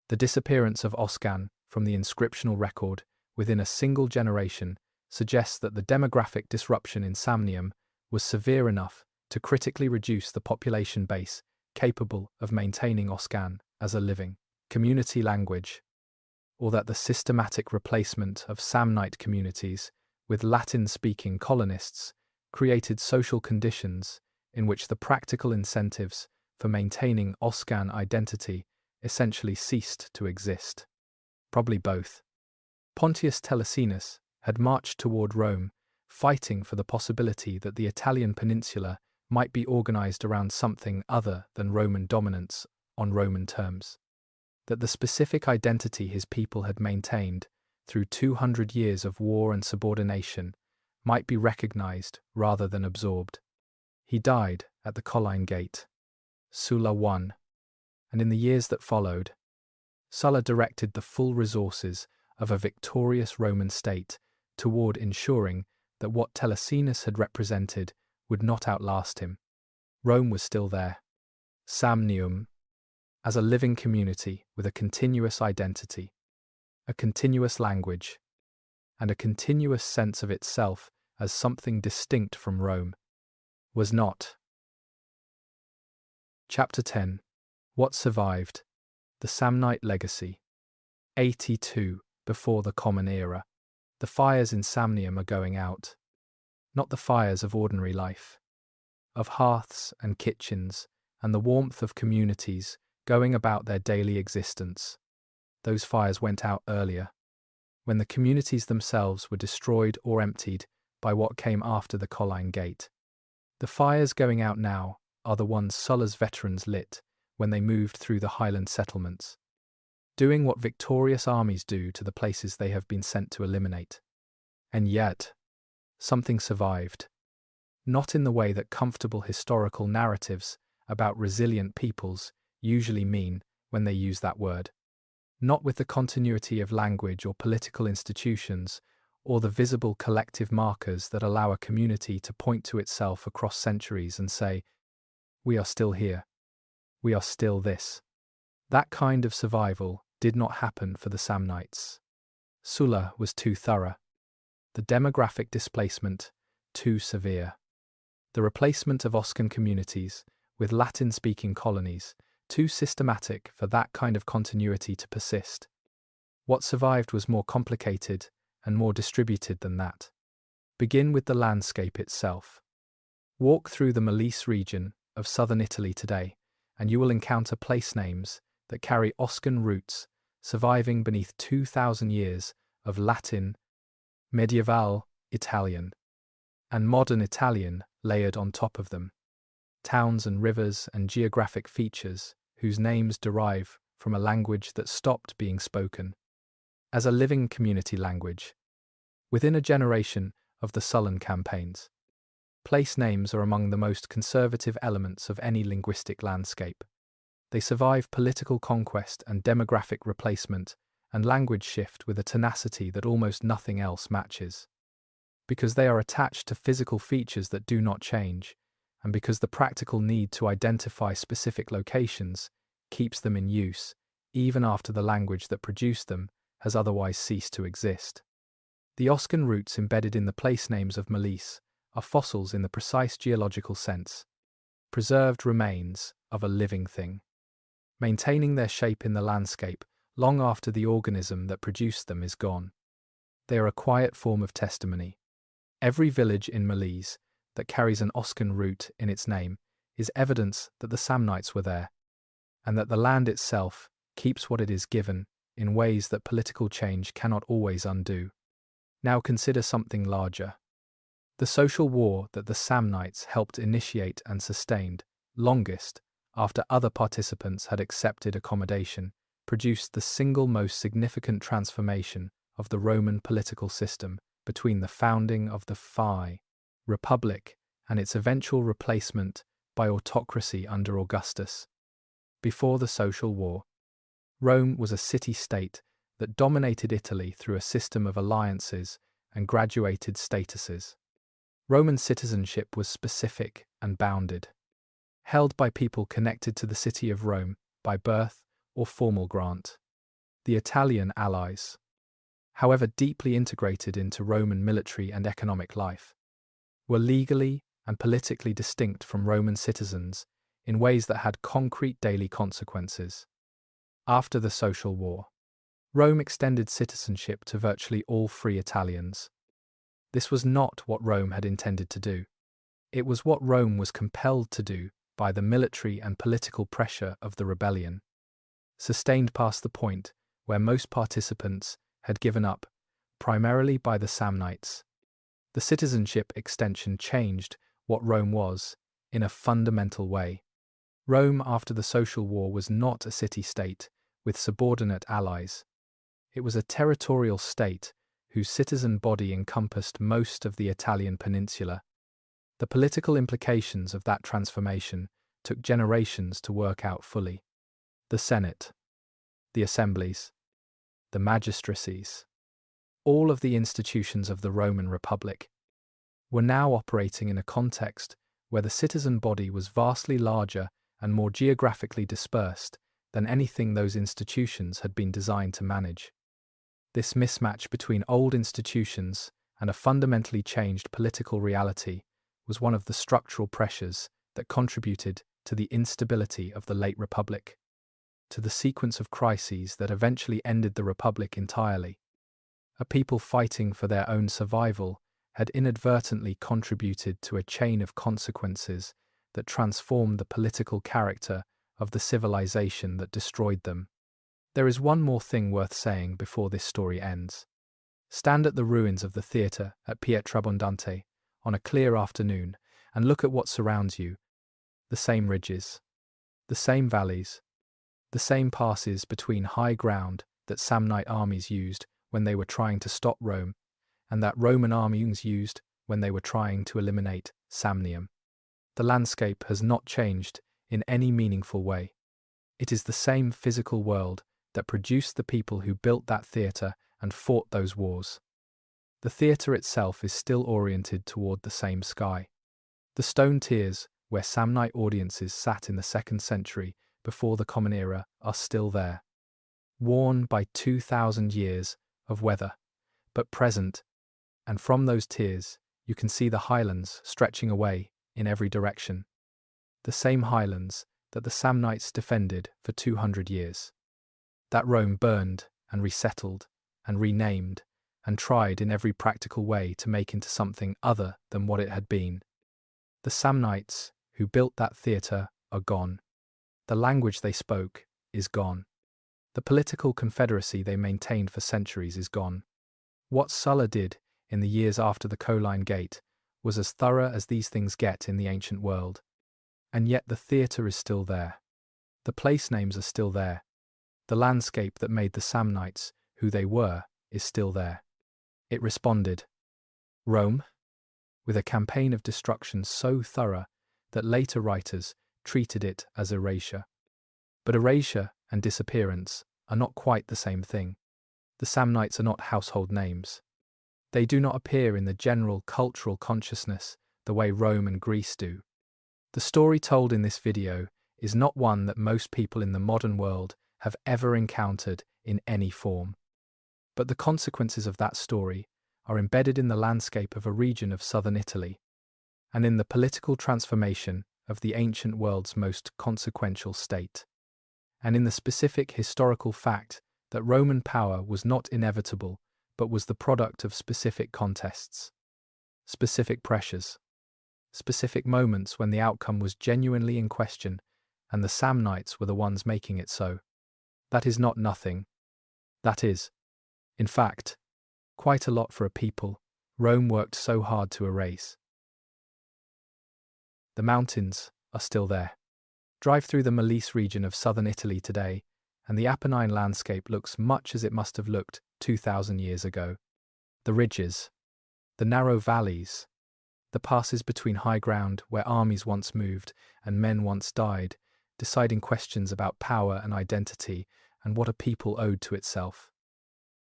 The disappearance of Oscan from the inscriptional record within a single generation suggests that the demographic disruption in Samnium was severe enough to critically reduce the population base capable of maintaining Oscan as a living community language, or that the systematic replacement of Samnite communities with Latin-speaking colonists created social conditions in which the practical incentives for maintaining Oscan identity essentially ceased to exist. Probably both. Pontius Telesinus had marched toward Rome, fighting for the possibility that the Italian peninsula might be organized around something other than Roman dominance on Roman terms. That the specific identity his people had maintained through 200 years of war and subordination might be recognized rather than absorbed. He died at the Caudine Gate, Sulla 1, and in the years that followed, Sulla directed the full resources of a victorious Roman state toward ensuring that what Telesinus had represented would not outlast him. Rome was still there. Samnium, as a living community with a continuous identity, a continuous language, and a continuous sense of itself as something distinct from Rome, was not. Chapter 10. What survived? The Samnite legacy. 82 before the Common Era. The fires in Samnium are going out. Not the fires of ordinary life, of hearths and kitchens, and the warmth of communities going about their daily existence. Those fires went out earlier, when the communities themselves were destroyed or emptied by what came after the Caudine Gate. The fires going out now are the ones Sulla's veterans lit when they moved through the highland settlements, doing what victorious armies do to the places they have been sent to eliminate. And yet, something survived. Not in the way that comfortable historical narratives about resilient peoples usually mean when they use that word. Not with the continuity of language or political institutions, or the visible collective markers that allow a community to point to itself across centuries and say, "We are still here. We are still this." That kind of survival did not happen for the Samnites. Sulla was too thorough. The demographic displacement, too severe. The replacement of Oscan communities with Latin-speaking colonies, too systematic for that kind of continuity to persist. What survived was more complicated and more distributed than that. Begin with the landscape itself. Walk through the Mouritsen region of southern Italy today, and you will encounter place names that carry Oscan roots, surviving beneath 2,000 years of Latin, medieval Italian, and modern Italian layered on top of them. Towns and rivers and geographic features whose names derive from a language that stopped being spoken. As a living community language, within a generation of the Sullan campaigns, place names are among the most conservative elements of any linguistic landscape. They survive political conquest and demographic replacement and language shift with a tenacity that almost nothing else matches. Because they are attached to physical features that do not change, and because the practical need to identify specific locations keeps them in use, even after the language that produced them has otherwise ceased to exist. The Oscan roots embedded in the place names of Molise are fossils in the precise geological sense, preserved remains of a living thing, maintaining their shape in the landscape long after the organism that produced them is gone. They are a quiet form of testimony. Every village in Molise that carries an Oscan root in its name is evidence that the Samnites were there, and that the land itself keeps what it is given in ways that political change cannot always undo. Now consider something larger. The social war that the Samnites helped initiate and sustained, longest after other participants had accepted accommodation, produced the single most significant transformation of the Roman political system between the founding of the Republic and its eventual replacement by autocracy under Augustus. Before the social war, Rome was a city-state that dominated Italy through a system of alliances and graduated statuses. Roman citizenship was specific and bounded, held by people connected to the city of Rome by birth or formal grant. The Italian allies, however deeply integrated into Roman military and economic life, were legally and politically distinct from Roman citizens in ways that had concrete daily consequences. After the social war, Rome extended citizenship to virtually all free Italians. This was not what Rome had intended to do. It was what Rome was compelled to do by the military and political pressure of the rebellion, sustained past the point where most participants had given up, primarily by the Samnites. The citizenship extension changed what Rome was in a fundamental way. Rome after the social war was not a city-state with subordinate allies. It was a territorial state whose citizen body encompassed most of the Italian peninsula. The political implications of that transformation took generations to work out fully. The Senate, the assemblies, the magistracies, all of the institutions of the Roman Republic, were now operating in a context where the citizen body was vastly larger and more geographically dispersed than anything those institutions had been designed to manage. This mismatch between old institutions and a fundamentally changed political reality was one of the structural pressures that contributed to the instability of the late Republic, to the sequence of crises that eventually ended the Republic entirely. A people fighting for their own survival had inadvertently contributed to a chain of consequences that transformed the political character of the civilization that destroyed them. There is one more thing worth saying before this story ends. Stand at the ruins of the theatre at Pietrabondante on a clear afternoon and look at what surrounds you. The same ridges, the same valleys, the same passes between high ground that Samnite armies used when they were trying to stop Rome, and that Roman armies used when they were trying to eliminate Samnium. The landscape has not changed in any meaningful way. It is the same physical world that produced the people who built that theatre and fought those wars. The theatre itself is still oriented toward the same sky. The stone tiers where Samnite audiences sat in the 2nd century before the Common Era are still there, worn by 2,000 years of weather, but present, and from those tiers you can see the highlands stretching away in every direction. The same highlands that the Samnites defended for 200 years. That Rome burned and resettled and renamed and tried in every practical way to make into something other than what it had been. The Samnites who built that theatre are gone. The language they spoke is gone. The political confederacy they maintained for centuries is gone. What Sulla did in the years after the Caudine Gate was as thorough as these things get in the ancient world. And yet the theatre is still there. The place names are still there. The landscape that made the Samnites who they were is still there. It responded. Rome? With a campaign of destruction so thorough that later writers treated it as erasure. But erasure and disappearance are not quite the same thing. The Samnites are not household names. They do not appear in the general cultural consciousness the way Rome and Greece do. The story told in this video is not one that most people in the modern world have ever encountered in any form. But the consequences of that story are embedded in the landscape of a region of southern Italy, and in the political transformation of the ancient world's most consequential state, and in the specific historical fact that Roman power was not inevitable, but was the product of specific contests, specific pressures, specific moments when the outcome was genuinely in question, and the Samnites were the ones making it so. That is not nothing. That is, in fact, quite a lot for a people Rome worked so hard to erase. The mountains are still there. Drive through the Molise region of southern Italy today, and the Apennine landscape looks much as it must have looked 2,000 years ago. The ridges, the narrow valleys, the passes between high ground where armies once moved and men once died, deciding questions about power and identity and what a people owed to itself.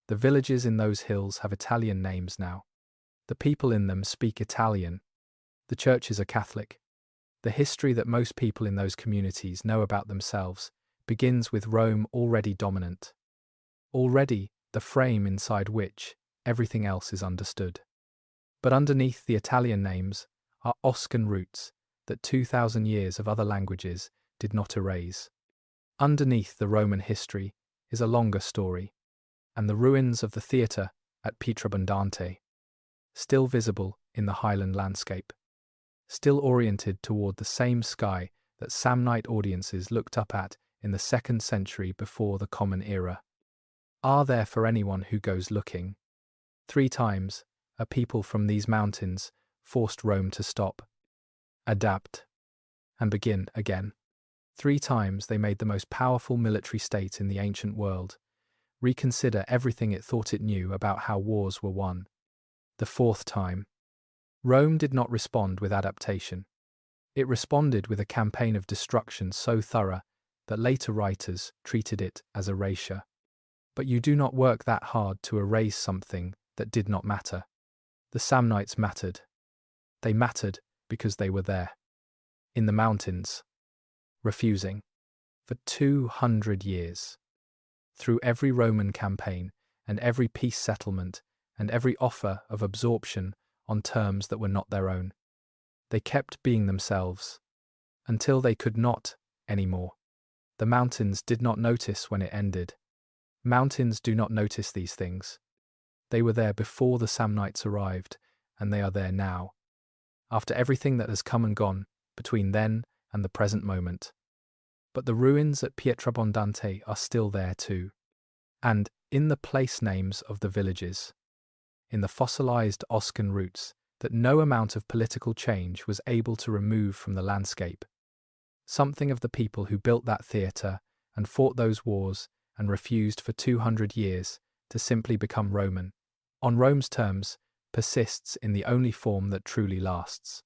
The villages in those hills have Italian names now. The people in them speak Italian. The churches are Catholic. The history that most people in those communities know about themselves begins with Rome already dominant. Already the frame inside which everything else is understood. But underneath the Italian names are Oscan roots that 2,000 years of other languages did not erase. Underneath the Roman history is a longer story, and the ruins of the theatre at Pietrabondante, still visible in the highland landscape, still oriented toward the same sky that Samnite audiences looked up at in the 2nd century before the Common Era, are there for anyone who goes looking. 3 times, a people from these mountains forced Rome to stop, adapt, and begin again. 3 times they made the most powerful military state in the ancient world reconsider everything it thought it knew about how wars were won. The 4th time, Rome did not respond with adaptation. It responded with a campaign of destruction so thorough that later writers treated it as erasure. But you do not work that hard to erase something that did not matter. The Samnites mattered. They mattered because they were there, in the mountains, refusing, for 200 years. Through every Roman campaign and every peace settlement and every offer of absorption on terms that were not their own, they kept being themselves, until they could not anymore. The mountains did not notice when it ended. Mountains do not notice these things. They were there before the Samnites arrived, and they are there now, after everything that has come and gone between then and the present moment. But the ruins at Pietrabondante are still there too, and in the place names of the villages, in the fossilized Oscan roots that no amount of political change was able to remove from the landscape, something of the people who built that theatre and fought those wars and refused for 200 years to simply become Roman, on Rome's terms, persists in the only form that truly lasts.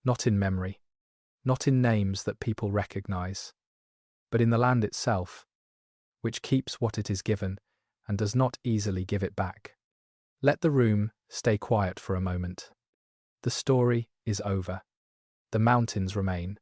Not in memory, not in names that people recognize, but in the land itself, which keeps what it is given and does not easily give it back. Let the room stay quiet for a moment. The story is over. The mountains remain.